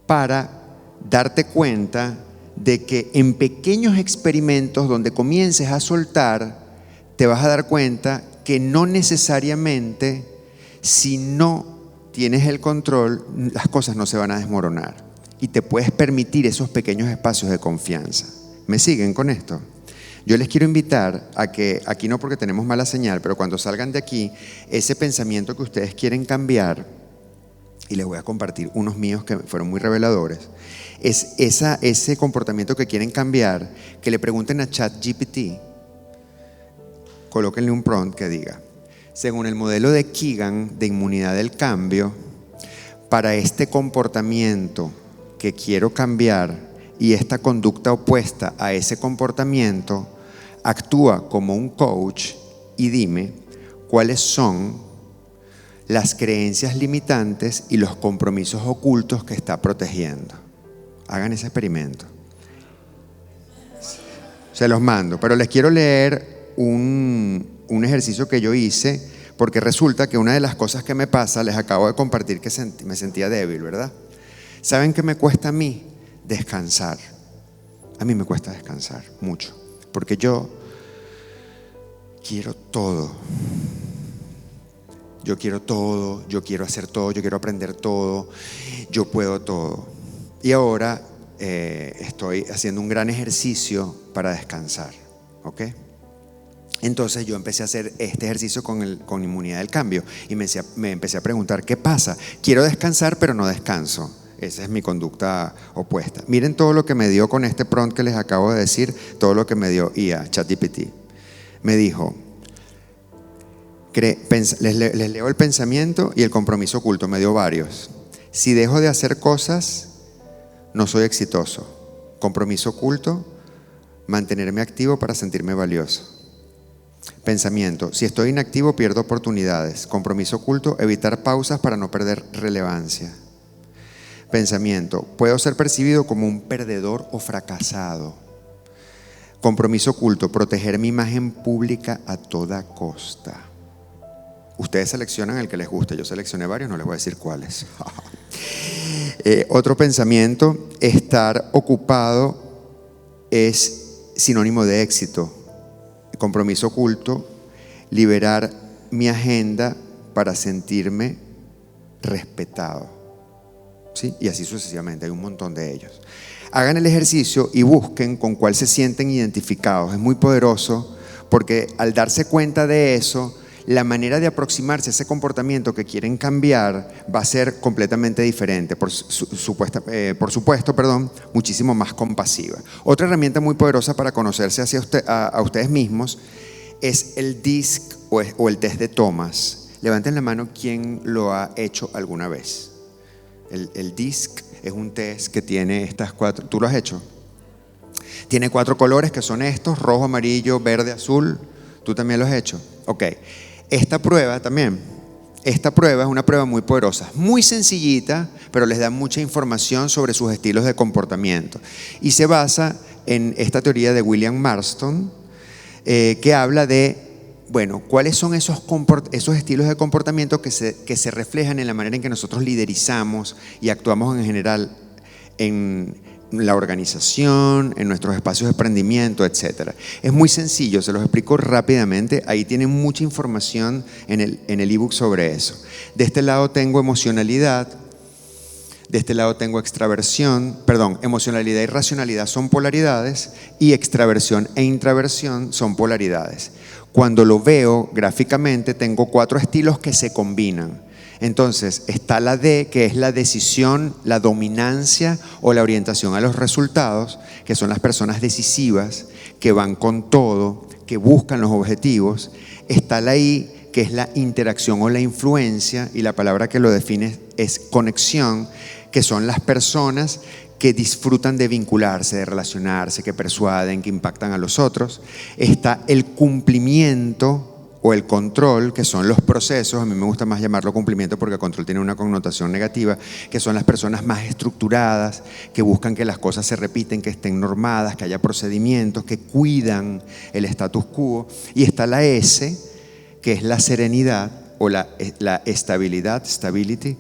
para darte cuenta de que en pequeños experimentos donde comiences a soltar, te vas a dar cuenta que no necesariamente, si no tienes el control, las cosas no se van a desmoronar y te puedes permitir esos pequeños espacios de confianza. ¿Me siguen con esto? Yo les quiero invitar a que, aquí no porque tenemos mala señal, pero cuando salgan de aquí, ese pensamiento que ustedes quieren cambiar, y les voy a compartir unos míos que fueron muy reveladores, es ese comportamiento que quieren cambiar, que le pregunten a ChatGPT, colóquenle un prompt que diga: según el modelo de Keegan de inmunidad del cambio, para este comportamiento que quiero cambiar y esta conducta opuesta a ese comportamiento, actúa como un coach y dime cuáles son las creencias limitantes y los compromisos ocultos que está protegiendo. Hagan ese experimento. Se los mando, pero les quiero leer un ejercicio que yo hice, porque resulta que una de las cosas que me pasa, les acabo de compartir que me sentía débil, ¿verdad? ¿Saben qué me cuesta a mí? Descansar. A mí me cuesta descansar mucho, porque yo quiero todo. Yo quiero todo, yo quiero hacer todo, yo quiero aprender todo, yo puedo todo. Y ahora estoy haciendo un gran ejercicio para descansar, ¿ok? Entonces yo empecé a hacer este ejercicio con inmunidad del cambio y me empecé a preguntar, ¿qué pasa? Quiero descansar, pero no descanso. Esa es mi conducta opuesta. Miren todo lo que me dio con este prompt que les acabo de decir, todo lo que me dio IA, ChatGPT. Me dijo, les leo el pensamiento y el compromiso oculto, me dio varios. Si dejo de hacer cosas, no soy exitoso. Compromiso oculto, mantenerme activo para sentirme valioso. Pensamiento, si estoy inactivo pierdo oportunidades. Compromiso oculto, evitar pausas para no perder relevancia. Pensamiento, puedo ser percibido como un perdedor o fracasado. Compromiso oculto, proteger mi imagen pública a toda costa. Ustedes seleccionan el que les guste, yo seleccioné varios, no les voy a decir cuáles. Otro pensamiento, estar ocupado es sinónimo de éxito. Compromiso oculto, liberar mi agenda para sentirme respetado. ¿Sí? Y así sucesivamente, hay un montón de ellos. Hagan el ejercicio y busquen con cuál se sienten identificados. Es muy poderoso porque al darse cuenta de eso, la manera de aproximarse a ese comportamiento que quieren cambiar va a ser completamente diferente, por supuesto, muchísimo más compasiva. Otra herramienta muy poderosa para conocerse a ustedes mismos es el DISC o el test de Thomas. Levanten la mano quien lo ha hecho alguna vez. El DISC es un test que tiene estas 4. ¿Tú lo has hecho? Tiene 4 colores que son estos: rojo, amarillo, verde, azul. ¿Tú también lo has hecho? Ok. Esta prueba es una prueba muy poderosa, muy sencillita, pero les da mucha información sobre sus estilos de comportamiento. Y se basa en esta teoría de William Marston, que habla de, bueno, cuáles son esos estilos de comportamiento que se reflejan en la manera en que nosotros liderizamos y actuamos en general en la organización, en nuestros espacios de emprendimiento, etc. Es muy sencillo, se los explico rápidamente. Ahí tienen mucha información en el ebook sobre eso. De este lado tengo emocionalidad, de este lado tengo emocionalidad y racionalidad son polaridades, y extraversión e intraversión son polaridades. Cuando lo veo gráficamente, tengo 4 estilos que se combinan. Entonces está la D, que es la decisión, la dominancia o la orientación a los resultados, que son las personas decisivas, que van con todo, que buscan los objetivos. Está la I, que es la interacción o la influencia, y la palabra que lo define es conexión, que son las personas que disfrutan de vincularse, de relacionarse, que persuaden, que impactan a los otros. Está el cumplimiento o el control, que son los procesos. A mí me gusta más llamarlo cumplimiento porque el control tiene una connotación negativa, que son las personas más estructuradas, que buscan que las cosas se repiten, que estén normadas, que haya procedimientos, que cuidan el status quo. Y está la S, que es la serenidad o la estabilidad, stability,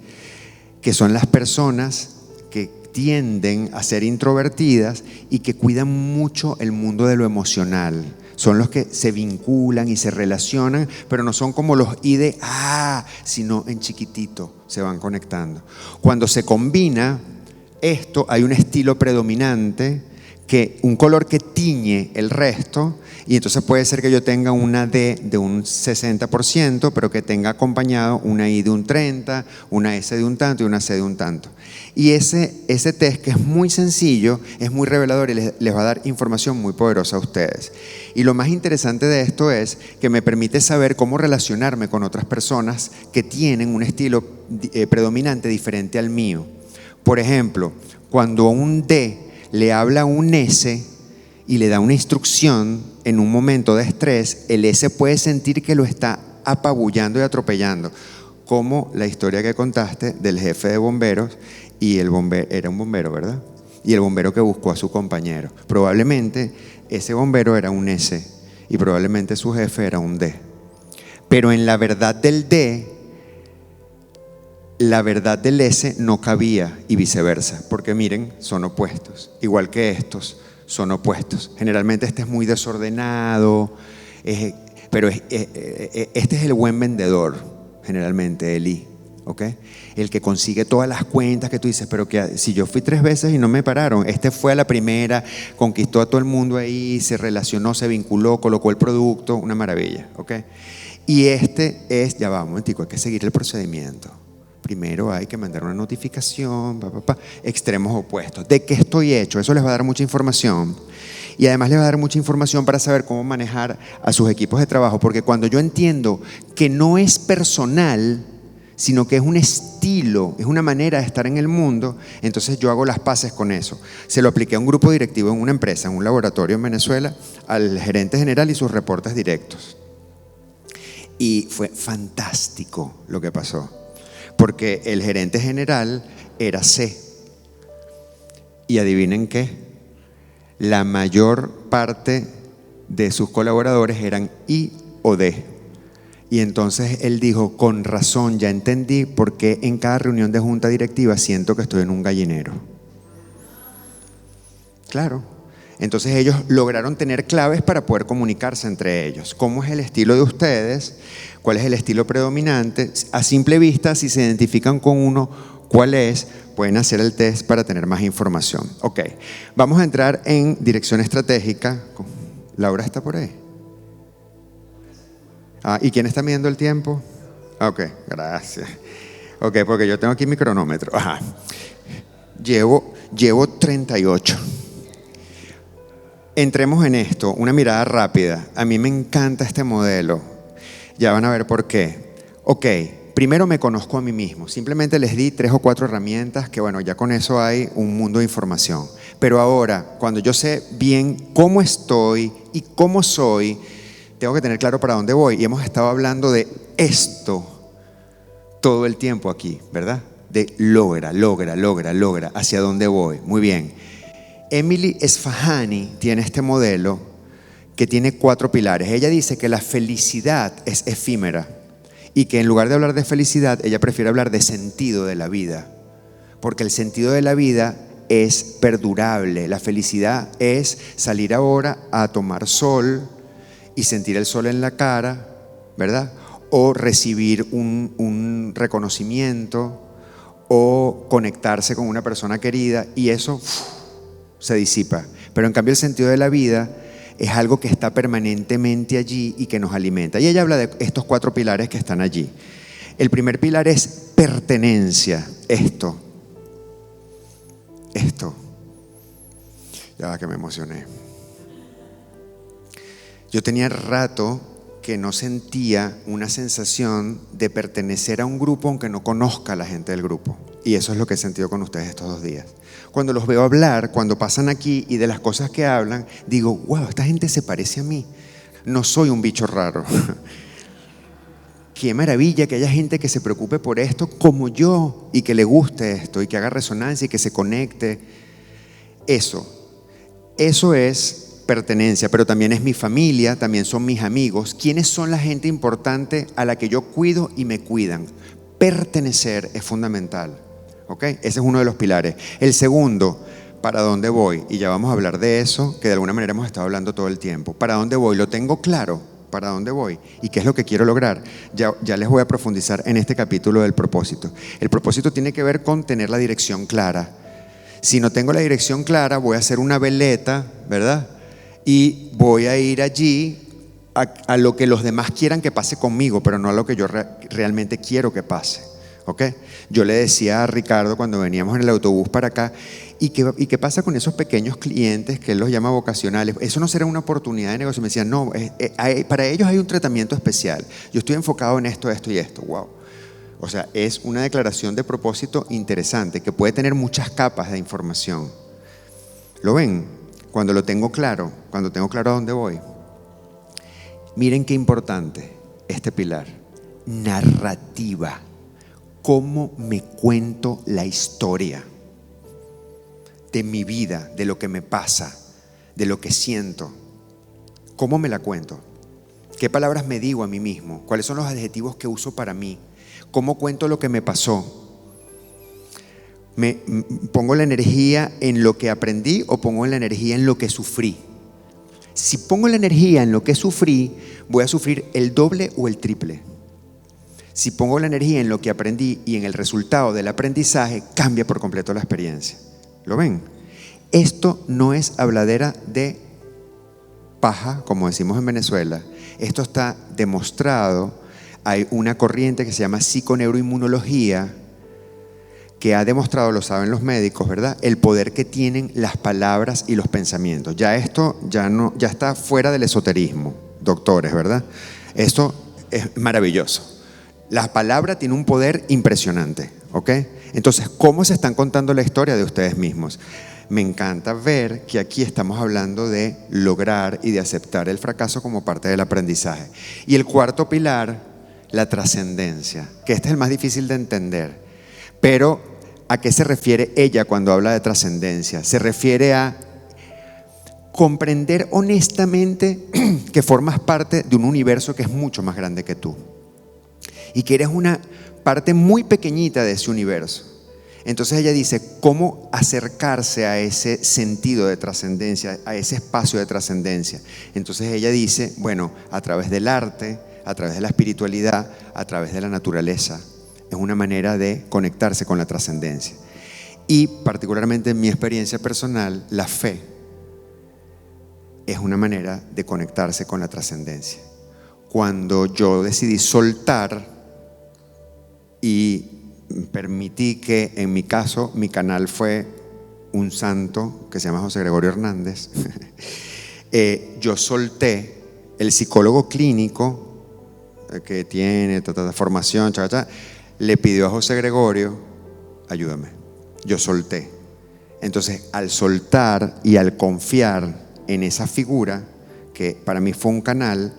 que son las personas que tienden a ser introvertidas y que cuidan mucho el mundo de lo emocional. Son los que se vinculan y se relacionan, pero no son como los I de sino en chiquitito se van conectando. Cuando se combina esto, hay un estilo predominante, un color que tiñe el resto, y entonces puede ser que yo tenga una D de un 60%, pero que tenga acompañado una I de un 30%, una S de un tanto y una C de un tanto. Y ese test, que es muy sencillo, es muy revelador y les va a dar información muy poderosa a ustedes. Y lo más interesante de esto es que me permite saber cómo relacionarme con otras personas que tienen un estilo predominante diferente al mío. Por ejemplo, cuando un D le habla a un S y le da una instrucción en un momento de estrés, el S puede sentir que lo está apabullando y atropellando, como la historia que contaste del jefe de bomberos y el bombero, era un bombero, ¿verdad? Y el bombero que buscó a su compañero. Probablemente ese bombero era un S y probablemente su jefe era un D. Pero en la verdad del D, la verdad del S no cabía y viceversa, porque miren, son opuestos, igual que estos son opuestos. Generalmente este es muy desordenado, pero este es el buen vendedor, generalmente, Eli, ¿ok? El que consigue todas las cuentas que tú dices, pero que si yo fui 3 veces y no me pararon, este fue a la primera, conquistó a todo el mundo ahí, se relacionó, se vinculó, colocó el producto, una maravilla, ¿ok? Y este es, ya va, un momentico, hay que seguir el procedimiento. Primero hay que mandar una notificación, extremos opuestos. ¿De qué estoy hecho? Eso les va a dar mucha información. Y además les va a dar mucha información para saber cómo manejar a sus equipos de trabajo. Porque cuando yo entiendo que no es personal, sino que es un estilo, es una manera de estar en el mundo, entonces yo hago las paces con eso. Se lo apliqué a un grupo directivo en una empresa, en un laboratorio en Venezuela, al gerente general y sus reportes directos. Y fue fantástico lo que pasó. Porque el gerente general era C. Y adivinen qué, la mayor parte de sus colaboradores eran I o D. Y entonces él dijo, con razón, ya entendí por qué en cada reunión de junta directiva siento que estoy en un gallinero. Claro. Entonces ellos lograron tener claves para poder comunicarse entre ellos. ¿Cómo es el estilo de ustedes? ¿Cuál es el estilo predominante? A simple vista, si se identifican con uno, ¿cuál es? Pueden hacer el test para tener más información. Ok, vamos a entrar en dirección estratégica. ¿Laura está por ahí? ¿Y quién está midiendo el tiempo? Ok, gracias. Ok, porque yo tengo aquí mi cronómetro. Ajá. Llevo 38. Entremos en esto, una mirada rápida. A mí me encanta este modelo. Ya van a ver por qué. Ok, primero me conozco a mí mismo. Simplemente les di 3 o 4 herramientas que, bueno, ya con eso hay un mundo de información. Pero ahora, cuando yo sé bien cómo estoy y cómo soy, tengo que tener claro para dónde voy. Y hemos estado hablando de esto todo el tiempo aquí, ¿verdad? De logra, hacia dónde voy. Muy bien. Emily Esfahani tiene este modelo que tiene 4 pilares. Ella dice que la felicidad es efímera y que en lugar de hablar de felicidad, ella prefiere hablar de sentido de la vida, porque el sentido de la vida es perdurable. La felicidad es salir ahora a tomar sol y sentir el sol en la cara, ¿verdad? O recibir un reconocimiento o conectarse con una persona querida y eso se disipa. Pero en cambio el sentido de la vida es algo que está permanentemente allí y que nos alimenta. Y ella habla de estos 4 pilares que están allí. El primer pilar es pertenencia. Esto. Ya va que me emocioné. Yo tenía rato que no sentía una sensación de pertenecer a un grupo aunque no conozca a la gente del grupo. Y eso es lo que he sentido con ustedes estos 2 días. Cuando los veo hablar, cuando pasan aquí y de las cosas que hablan, digo, wow, esta gente se parece a mí. No soy un bicho raro. Qué maravilla que haya gente que se preocupe por esto como yo y que le guste esto y que haga resonancia y que se conecte. Eso es pertenencia, pero también es mi familia, también son mis amigos. ¿Quiénes son la gente importante a la que yo cuido y me cuidan? Pertenecer es fundamental, ¿ok? Ese es uno de los pilares. El segundo, ¿para dónde voy? Y ya vamos a hablar de eso, que de alguna manera hemos estado hablando todo el tiempo. ¿Para dónde voy? Lo tengo claro, ¿para dónde voy? ¿Y qué es lo que quiero lograr? Ya les voy a profundizar en este capítulo del propósito. El propósito tiene que ver con tener la dirección clara. Si no tengo la dirección clara, voy a hacer una veleta, ¿verdad? Y voy a ir allí a lo que los demás quieran que pase conmigo, pero no a lo que yo realmente quiero que pase, ¿ok? Yo le decía a Ricardo cuando veníamos en el autobús para acá, ¿y qué pasa con esos pequeños clientes que él los llama vocacionales? ¿Eso no será una oportunidad de negocio? Me decían, no, para ellos hay un tratamiento especial. Yo estoy enfocado en esto y esto. Wow. O sea, es una declaración de propósito interesante que puede tener muchas capas de información. ¿Lo ven? Cuando lo tengo claro, cuando tengo claro a dónde voy. Miren qué importante este pilar. Narrativa. ¿Cómo me cuento la historia de mi vida, de lo que me pasa, de lo que siento? ¿Cómo me la cuento? ¿Qué palabras me digo a mí mismo? ¿Cuáles son los adjetivos que uso para mí? ¿Cómo cuento lo que me pasó? ¿Me pongo la energía en lo que aprendí o pongo la energía en lo que sufrí? Si pongo la energía en lo que sufrí, voy a sufrir el doble o el triple. Si pongo la energía en lo que aprendí y en el resultado del aprendizaje, cambia por completo la experiencia. ¿Lo ven? Esto no es habladera de paja, como decimos en Venezuela. Esto está demostrado. Hay una corriente que se llama psiconeuroinmunología que ha demostrado, lo saben los médicos, ¿verdad?, el poder que tienen las palabras y los pensamientos. Ya esto ya está fuera del esoterismo, doctores, ¿verdad? Esto es maravilloso. La palabra tiene un poder impresionante, ¿ok? Entonces, ¿cómo se están contando la historia de ustedes mismos? Me encanta ver que aquí estamos hablando de lograr y de aceptar el fracaso como parte del aprendizaje. Y el cuarto pilar, la trascendencia, que este es el más difícil de entender. Pero, ¿a qué se refiere ella cuando habla de trascendencia? Se refiere a comprender honestamente que formas parte de un universo que es mucho más grande que tú y que eres una parte muy pequeñita de ese universo. Entonces ella dice, ¿cómo acercarse a ese sentido de trascendencia, a ese espacio de trascendencia? Entonces ella dice, bueno, a través del arte, a través de la espiritualidad, a través de la naturaleza. Es una manera de conectarse con la trascendencia. Y particularmente en mi experiencia personal, la fe es una manera de conectarse con la trascendencia. Cuando yo decidí soltar y permití que, en mi caso, mi canal fue un santo que se llama José Gregorio Hernández, yo solté. El psicólogo clínico que tiene formación, le pidió a José Gregorio, ayúdame. Yo solté. Entonces, al soltar y al confiar en esa figura, que para mí fue un canal,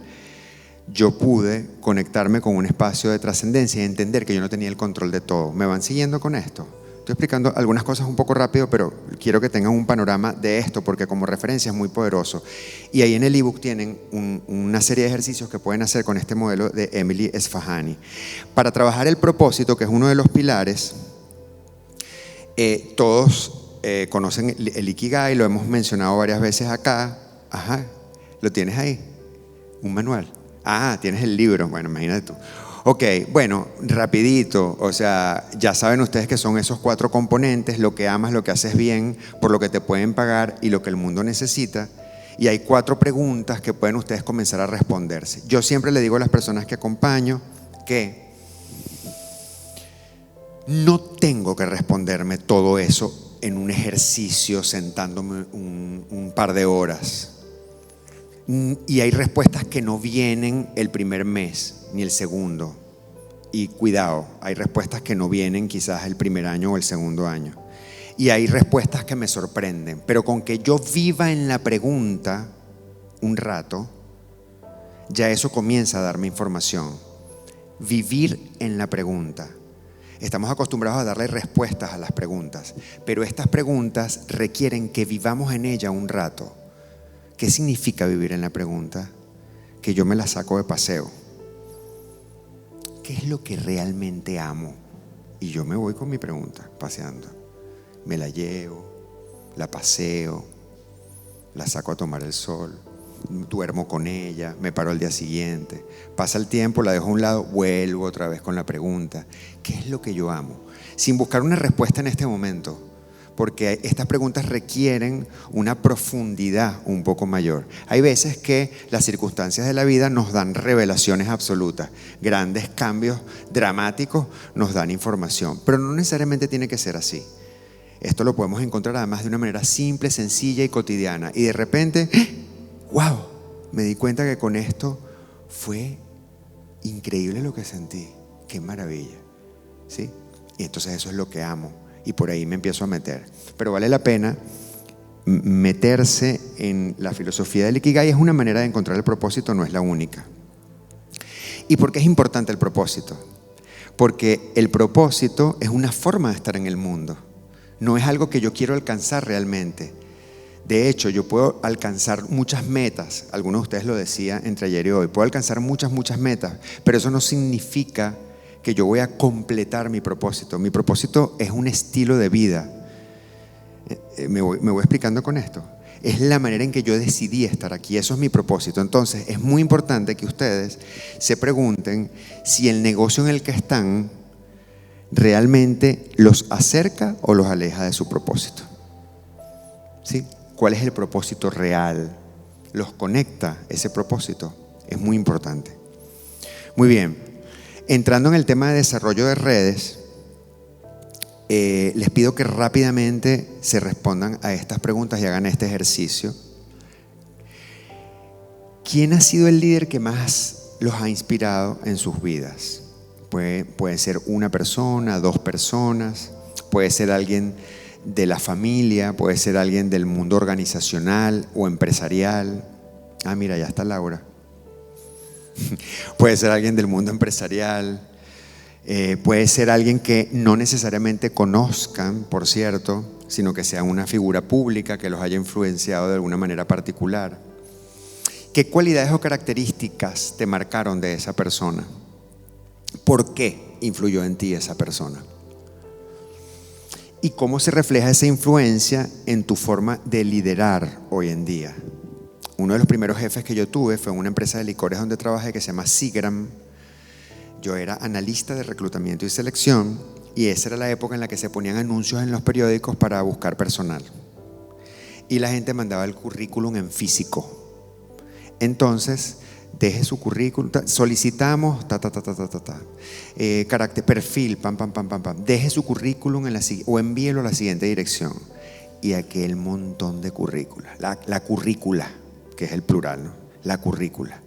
yo pude conectarme con un espacio de trascendencia y entender que yo no tenía el control de todo. ¿Me van siguiendo con esto? Estoy explicando algunas cosas un poco rápido, pero quiero que tengan un panorama de esto, porque como referencia es muy poderoso. Y ahí en el ebook tienen una serie de ejercicios que pueden hacer con este modelo de Emily Esfahani. Para trabajar el propósito, que es uno de los pilares, todos conocen el Ikigai, lo hemos mencionado varias veces acá. Ajá, ¿lo tienes ahí? Un manual. Ah, tienes el libro, bueno, imagínate tú. Ok, bueno, rapidito, o sea, ya saben ustedes que son esos 4 componentes: lo que amas, lo que haces bien, por lo que te pueden pagar y lo que el mundo necesita. Y hay 4 preguntas que pueden ustedes comenzar a responderse. Yo siempre le digo a las personas que acompaño que no tengo que responderme todo eso en un ejercicio sentándome un par de horas. Y hay respuestas que no vienen el primer mes ni el segundo. Y cuidado, hay respuestas que no vienen quizás el primer año o el segundo año. Y hay respuestas que me sorprenden. Pero con que yo viva en la pregunta un rato, ya eso comienza a darme información. Vivir en la pregunta. Estamos acostumbrados a darle respuestas a las preguntas, pero estas preguntas requieren que vivamos en ella un rato. ¿Qué significa vivir en la pregunta? Que yo me la saco de paseo. ¿Qué es lo que realmente amo? Y yo me voy con mi pregunta, paseando. Me la llevo, la paseo, la saco a tomar el sol, duermo con ella, me paro al día siguiente. Pasa el tiempo, la dejo a un lado, vuelvo otra vez con la pregunta. ¿Qué es lo que yo amo? Sin buscar una respuesta en este momento, porque estas preguntas requieren una profundidad un poco mayor. Hay veces que las circunstancias de la vida nos dan revelaciones absolutas, grandes cambios dramáticos nos dan información, pero no necesariamente tiene que ser así. Esto lo podemos encontrar además de una manera simple, sencilla y cotidiana. Y de repente, ¡wow! Me di cuenta que con esto fue increíble lo que sentí. ¡Qué maravilla! ¿sí? Y entonces eso es lo que amo y por ahí me empiezo a meter. Pero vale la pena meterse en la filosofía del Ikigai. Es una manera de encontrar el propósito, no es la única. ¿Y por qué es importante el propósito? Porque el propósito es una forma de estar en el mundo. No es algo que yo quiero alcanzar realmente. De hecho, yo puedo alcanzar muchas metas. Algunos de ustedes lo decían entre ayer y hoy. Puedo alcanzar muchas metas, pero eso no significa que yo voy a completar mi propósito. Mi propósito es un estilo de vida. Me voy explicando con esto. Es la manera en que yo decidí estar aquí. Eso es mi propósito. Entonces, es muy importante que ustedes se pregunten si el negocio en el que están realmente los acerca o los aleja de su propósito. ¿Sí? ¿Cuál es el propósito real? ¿Los conecta ese propósito? Es muy importante. Muy bien. Entrando en el tema de desarrollo de redes, les pido que rápidamente se respondan a estas preguntas y hagan este ejercicio. ¿Quién ha sido el líder que más los ha inspirado en sus vidas? Puede ser una persona, 2 personas, puede ser alguien de la familia, puede ser alguien del mundo organizacional o empresarial. Ah, mira, ya está Laura. Puede ser alguien del mundo empresarial. Puede ser alguien que no necesariamente conozcan, por cierto, sino que sea una figura pública que los haya influenciado de alguna manera particular. ¿Qué cualidades o características te marcaron de esa persona? ¿Por qué influyó en ti esa persona? ¿Y cómo se refleja esa influencia en tu forma de liderar hoy en día? Uno de los primeros jefes que yo tuve fue en una empresa de licores donde trabajé que se llama Seagram. Yo era analista de reclutamiento y selección y esa era la época en la que se ponían anuncios en los periódicos para buscar personal. Y la gente mandaba el currículum en físico. Entonces, deje su currículum, solicitamos, carácter, perfil, pam. Deje su currículum o envíelo a la siguiente dirección. Y aquel montón de currículas, la currícula, que es el plural, ¿no? La currícula.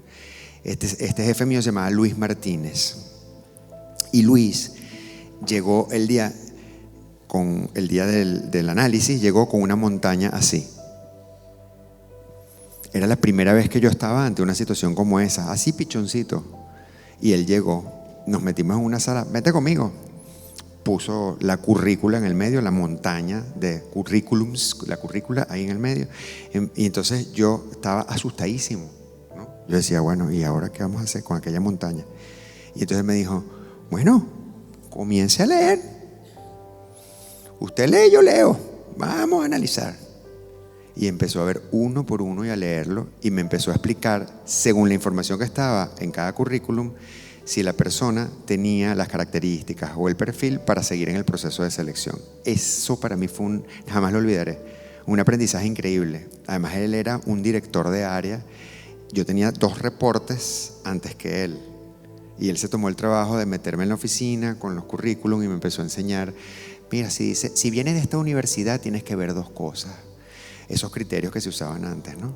Este jefe mío se llamaba Luis Martínez. Y Luis llegó el día del análisis, llegó con una montaña así. Era la primera vez que yo estaba ante una situación como esa, así pichoncito. Y él llegó, nos metimos en una sala, vete conmigo. Puso la currícula en el medio, la montaña de currículums, la currícula ahí en el medio. Y entonces yo estaba asustadísimo, ¿no? Yo decía, bueno, ¿y ahora qué vamos a hacer con aquella montaña? Y entonces me dijo, bueno, comience a leer. Usted lee, yo leo. Vamos a analizar. Y empezó a ver uno por uno y a leerlo y me empezó a explicar, según la información que estaba en cada currículum, si la persona tenía las características o el perfil para seguir en el proceso de selección. Eso para mí fue jamás lo olvidaré, un aprendizaje increíble. Además él era un director de área. Yo tenía 2 reportes antes que él y él se tomó el trabajo de meterme en la oficina con los currículum y me empezó a enseñar, mira, si vienes de esta universidad tienes que ver 2 cosas. Esos criterios que se usaban antes, ¿no?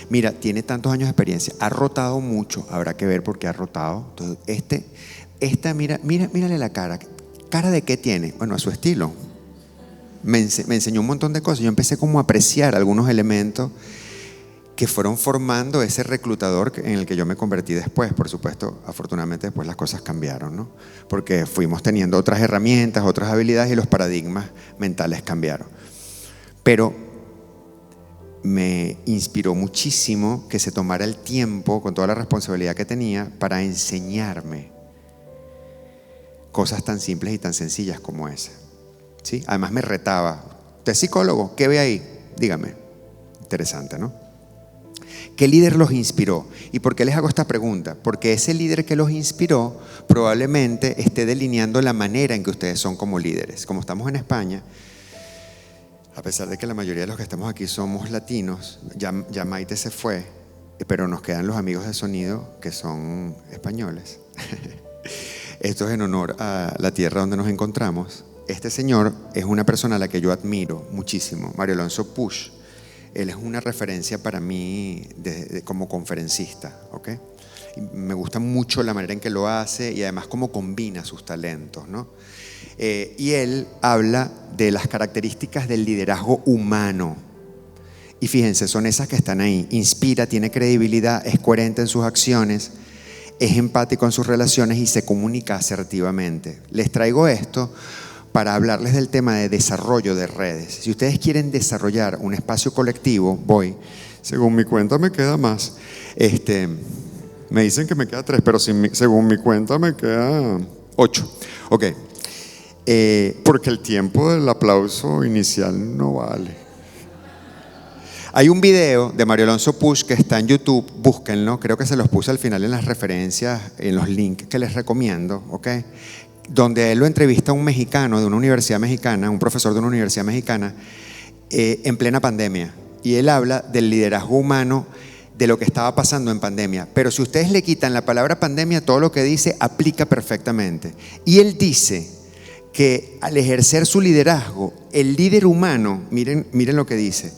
Mira, tiene tantos años de experiencia, ha rotado mucho, habrá que ver por qué ha rotado. Entonces, mírale la cara. ¿Cara de qué tiene? Bueno, a su estilo. Me enseñó un montón de cosas. Yo empecé como a apreciar algunos elementos que fueron formando ese reclutador en el que yo me convertí después. Por supuesto, afortunadamente después las cosas cambiaron, ¿no? Porque fuimos teniendo otras herramientas, otras habilidades y los paradigmas mentales cambiaron. Pero me inspiró muchísimo que se tomara el tiempo, con toda la responsabilidad que tenía, para enseñarme cosas tan simples y tan sencillas como esa, ¿sí? Además me retaba. ¿Usted es psicólogo? ¿Qué ve ahí? Dígame. Interesante, ¿no? ¿Qué líder los inspiró? ¿Y por qué les hago esta pregunta? Porque ese líder que los inspiró probablemente esté delineando la manera en que ustedes son como líderes. Como estamos en España, a pesar de que la mayoría de los que estamos aquí somos latinos, ya Maite se fue, pero nos quedan los amigos de sonido que son españoles. Esto es en honor a la tierra donde nos encontramos. Este señor es una persona a la que yo admiro muchísimo, Mario Alonso Puig. Él es una referencia para mí como conferencista, ¿ok? ¿ok? Y me gusta mucho la manera en que lo hace y además cómo combina sus talentos, ¿no? Y él habla de las características del liderazgo humano. Y fíjense, son esas que están ahí. Inspira, tiene credibilidad, es coherente en sus acciones, es empático en sus relaciones y se comunica asertivamente. Les traigo esto para hablarles del tema de desarrollo de redes. Si ustedes quieren desarrollar un espacio colectivo, según mi cuenta me queda más. Me dicen que me queda 3, pero según mi cuenta me queda 8. Ok. Porque el tiempo del aplauso inicial no vale. Hay un video de Mario Alonso Puch que está en YouTube, búsquenlo, creo que se los puse al final en las referencias, en los links que les recomiendo, ¿ok? Donde él lo entrevista a un mexicano de una universidad mexicana, un profesor de una universidad mexicana, en plena pandemia. Y él habla del liderazgo humano, de lo que estaba pasando en pandemia. Pero si ustedes le quitan la palabra pandemia, todo lo que dice aplica perfectamente. Y él dice que al ejercer su liderazgo, el líder humano, miren lo que dice,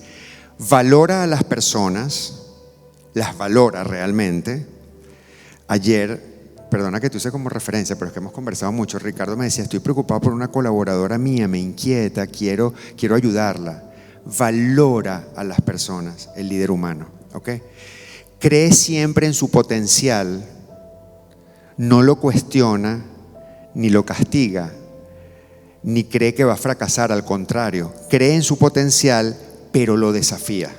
valora a las personas, las valora realmente. Ayer, perdona que te use como referencia, pero es que hemos conversado mucho. Ricardo me decía, estoy preocupado por una colaboradora mía, me inquieta, quiero ayudarla. Valora a las personas, el líder humano, ¿ok? Cree siempre en su potencial, no lo cuestiona, ni lo castiga, ni cree que va a fracasar, al contrario, cree en su potencial, pero lo desafía.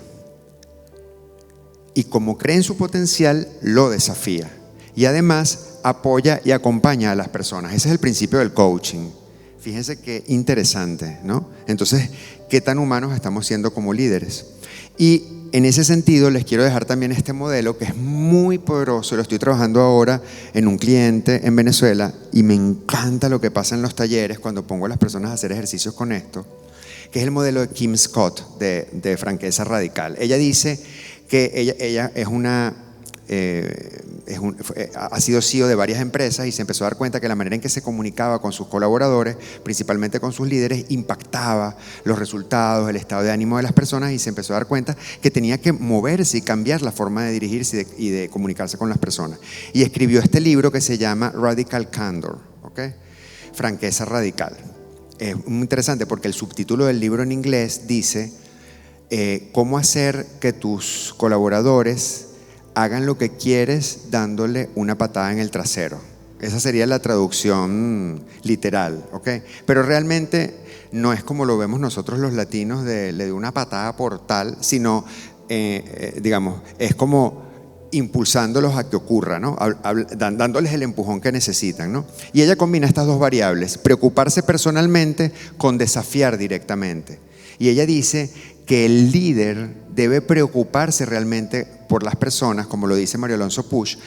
Y como cree en su potencial, lo desafía. Y además apoya y acompaña a las personas. Ese es el principio del coaching. Fíjense qué interesante, ¿no? Entonces, ¿qué tan humanos estamos siendo como líderes? Y en ese sentido les quiero dejar también este modelo que es muy poderoso. Lo estoy trabajando ahora en un cliente en Venezuela y me encanta lo que pasa en los talleres cuando pongo a las personas a hacer ejercicios con esto, que es el modelo de Kim Scott de Franqueza Radical. Ella dice que ella es ha sido CEO de varias empresas y se empezó a dar cuenta que la manera en que se comunicaba con sus colaboradores, principalmente con sus líderes, impactaba los resultados, el estado de ánimo de las personas, y se empezó a dar cuenta que tenía que moverse y cambiar la forma de dirigirse y de comunicarse con las personas. Y escribió este libro que se llama Radical Candor, ¿ok? Franqueza Radical. Es muy interesante porque el subtítulo del libro en inglés dice cómo hacer que tus colaboradores hagan lo que quieres dándole una patada en el trasero. Esa sería la traducción literal, ¿ok? Pero realmente no es como lo vemos nosotros los latinos de le doy una patada por tal, sino, digamos, es como impulsándolos a que ocurra, ¿no? Dándoles el empujón que necesitan, ¿no? Y ella combina estas dos variables, preocuparse personalmente con desafiar directamente. Y ella dice que el líder debe preocuparse realmente por las personas, como lo dice Mario Alonso Puch,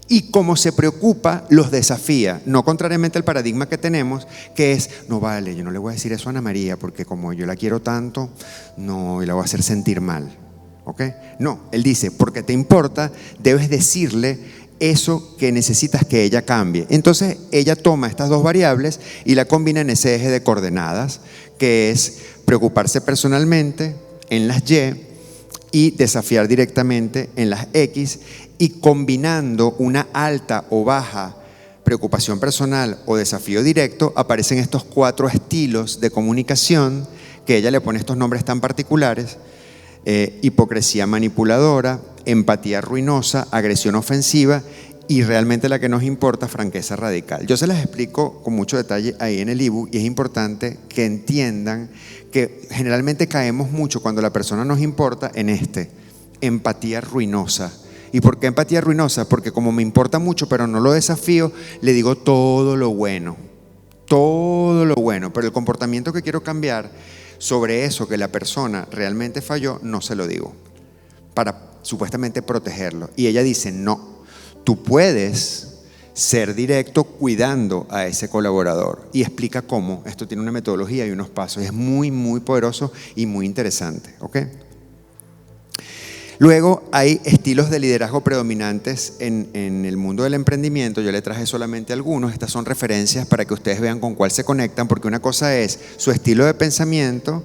y como se preocupa, los desafía, no contrariamente al paradigma que tenemos, que es, no vale, yo no le voy a decir eso a Ana María, porque como yo la quiero tanto, no, y la voy a hacer sentir mal, ¿ok? No, él dice, porque te importa, debes decirle eso que necesitas que ella cambie. Entonces ella toma estas dos variables y la combina en ese eje de coordenadas, que es preocuparse personalmente en las y desafiar directamente en las X, y combinando una alta o baja preocupación personal o desafío directo, aparecen estos 4 estilos de comunicación que ella le pone estos nombres tan particulares: hipocresía manipuladora, empatía ruinosa, agresión ofensiva y realmente la que nos importa, franqueza radical. Yo se las explico con mucho detalle ahí en el ebook, y es importante que entiendan que generalmente caemos mucho cuando la persona nos importa en empatía ruinosa. ¿Y por qué empatía ruinosa? Porque como me importa mucho pero no lo desafío, le digo todo lo bueno, pero el comportamiento que quiero cambiar sobre eso que la persona realmente falló, no se lo digo, para supuestamente protegerlo. Y ella dice, no, tú puedes ser directo cuidando a ese colaborador, y explica cómo. Esto tiene una metodología y unos pasos, es muy, muy poderoso y muy interesante, ¿ok? Luego hay estilos de liderazgo predominantes en el mundo del emprendimiento. Yo le traje solamente algunos. Estas son referencias para que ustedes vean con cuál se conectan, porque una cosa es su estilo de pensamiento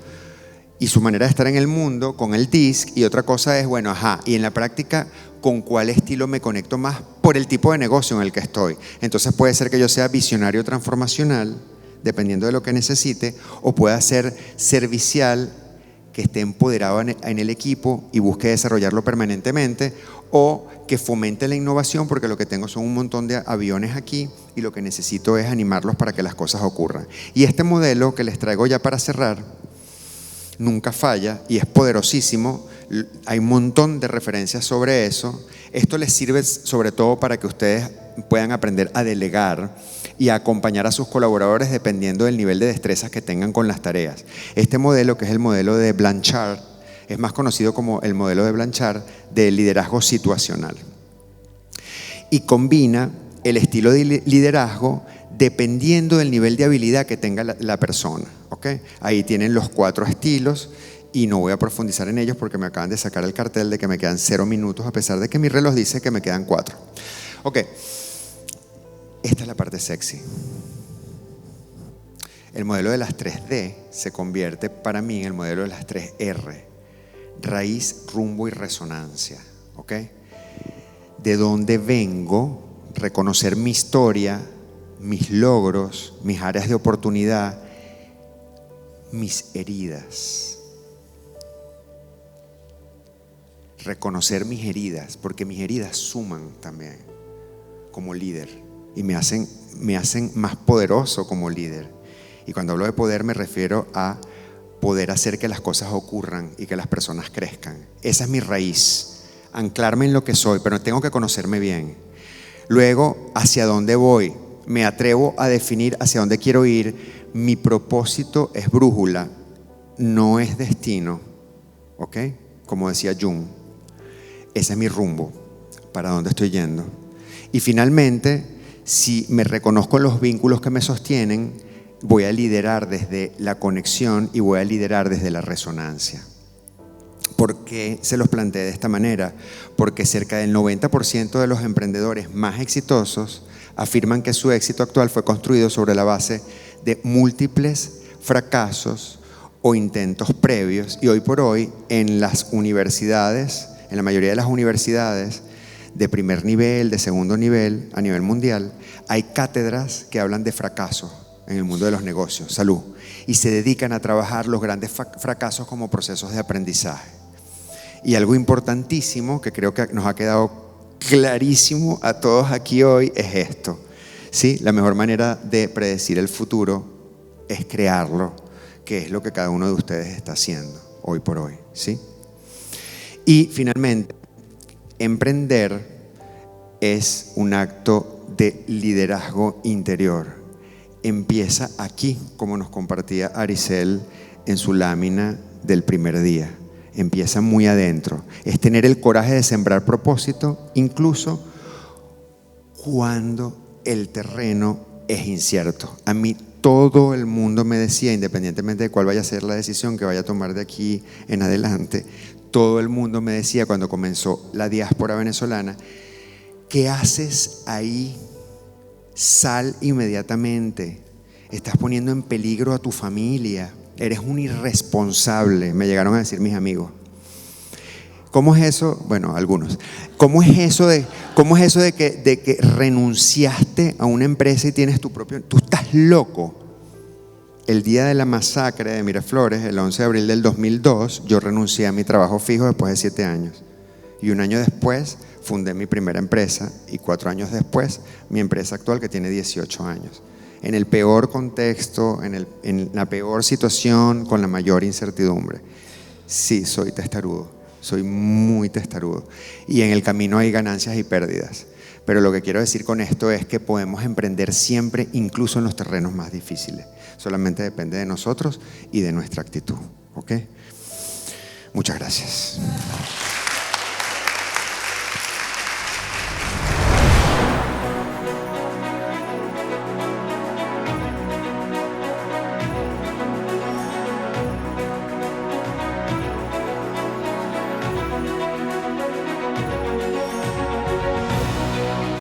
y su manera de estar en el mundo con el DISC, y otra cosa es, bueno, y en la práctica, ¿con cuál estilo me conecto más por el tipo de negocio en el que estoy? Entonces puede ser que yo sea visionario transformacional, dependiendo de lo que necesite, o pueda ser servicial, que esté empoderado en el equipo y busque desarrollarlo permanentemente, o que fomente la innovación, porque lo que tengo son un montón de aviones aquí y lo que necesito es animarlos para que las cosas ocurran. Y este modelo que les traigo ya para cerrar nunca falla y es poderosísimo. Hay un montón de referencias sobre eso. Esto les sirve sobre todo para que ustedes puedan aprender a delegar y a acompañar a sus colaboradores dependiendo del nivel de destrezas que tengan con las tareas. Este modelo, que es el modelo de Blanchard, es más conocido como el modelo de Blanchard de liderazgo situacional. Y combina el estilo de liderazgo dependiendo del nivel de habilidad que tenga la persona. ¿Okay? Ahí tienen los 4 estilos y no voy a profundizar en ellos porque me acaban de sacar el cartel de que me quedan 0 minutos, a pesar de que mi reloj dice que me quedan 4. Ok, esta es la parte sexy. El modelo de las 3D se convierte para mí en el modelo de las 3R: raíz, rumbo y resonancia. ¿Ok? De dónde vengo, reconocer mi historia, mis logros, mis áreas de oportunidad, mis heridas. Reconocer mis heridas, porque mis heridas suman también como líder y me hacen más poderoso como líder. Y cuando hablo de poder me refiero a poder hacer que las cosas ocurran y que las personas crezcan. Esa es mi raíz, anclarme en lo que soy, pero tengo que conocerme bien. Luego, ¿hacia dónde voy? Me atrevo a definir hacia dónde quiero ir. Mi propósito es brújula, no es destino. ¿Ok? Como decía Jung, ese es mi rumbo, para dónde estoy yendo. Y finalmente, si me reconozco en los vínculos que me sostienen, voy a liderar desde la conexión y voy a liderar desde la resonancia. ¿Por qué se los planteé de esta manera? Porque cerca del 90% de los emprendedores más exitosos afirman que su éxito actual fue construido sobre la base de múltiples fracasos o intentos previos. Y hoy por hoy en las universidades, en la mayoría de las universidades de primer nivel, de segundo nivel, a nivel mundial, hay cátedras que hablan de fracasos en el mundo de los negocios, salud, y se dedican a trabajar los grandes fracasos como procesos de aprendizaje. Y algo importantísimo que creo que nos ha quedado clarísimo a todos aquí hoy es esto, ¿sí? La mejor manera de predecir el futuro es crearlo, que es lo que cada uno de ustedes está haciendo hoy por hoy, ¿sí? Y finalmente, emprender es un acto de liderazgo interior. Empieza aquí, como nos compartía Aricel en su lámina del primer día. Empieza muy adentro. Es tener el coraje de sembrar propósito, incluso cuando el terreno es incierto. A mí todo el mundo me decía, independientemente de cuál vaya a ser la decisión que vaya a tomar de aquí en adelante, todo el mundo me decía cuando comenzó la diáspora venezolana: ¿qué haces ahí? Sal inmediatamente. Estás poniendo en peligro a tu familia. Eres un irresponsable, me llegaron a decir mis amigos. ¿Cómo es eso? Bueno, algunos. ¿Cómo es eso de que renunciaste a una empresa y tienes tu propio? Tú estás loco. El día de la masacre de Miraflores, el 11 de abril del 2002, yo renuncié a mi trabajo fijo después de 7 años. Y 1 año después fundé mi primera empresa y 4 años después mi empresa actual, que tiene 18 años. En el peor contexto, en la peor situación, con la mayor incertidumbre. Sí, soy testarudo, soy muy testarudo. Y en el camino hay ganancias y pérdidas. Pero lo que quiero decir con esto es que podemos emprender siempre, incluso en los terrenos más difíciles. Solamente depende de nosotros y de nuestra actitud. ¿Ok? Muchas gracias.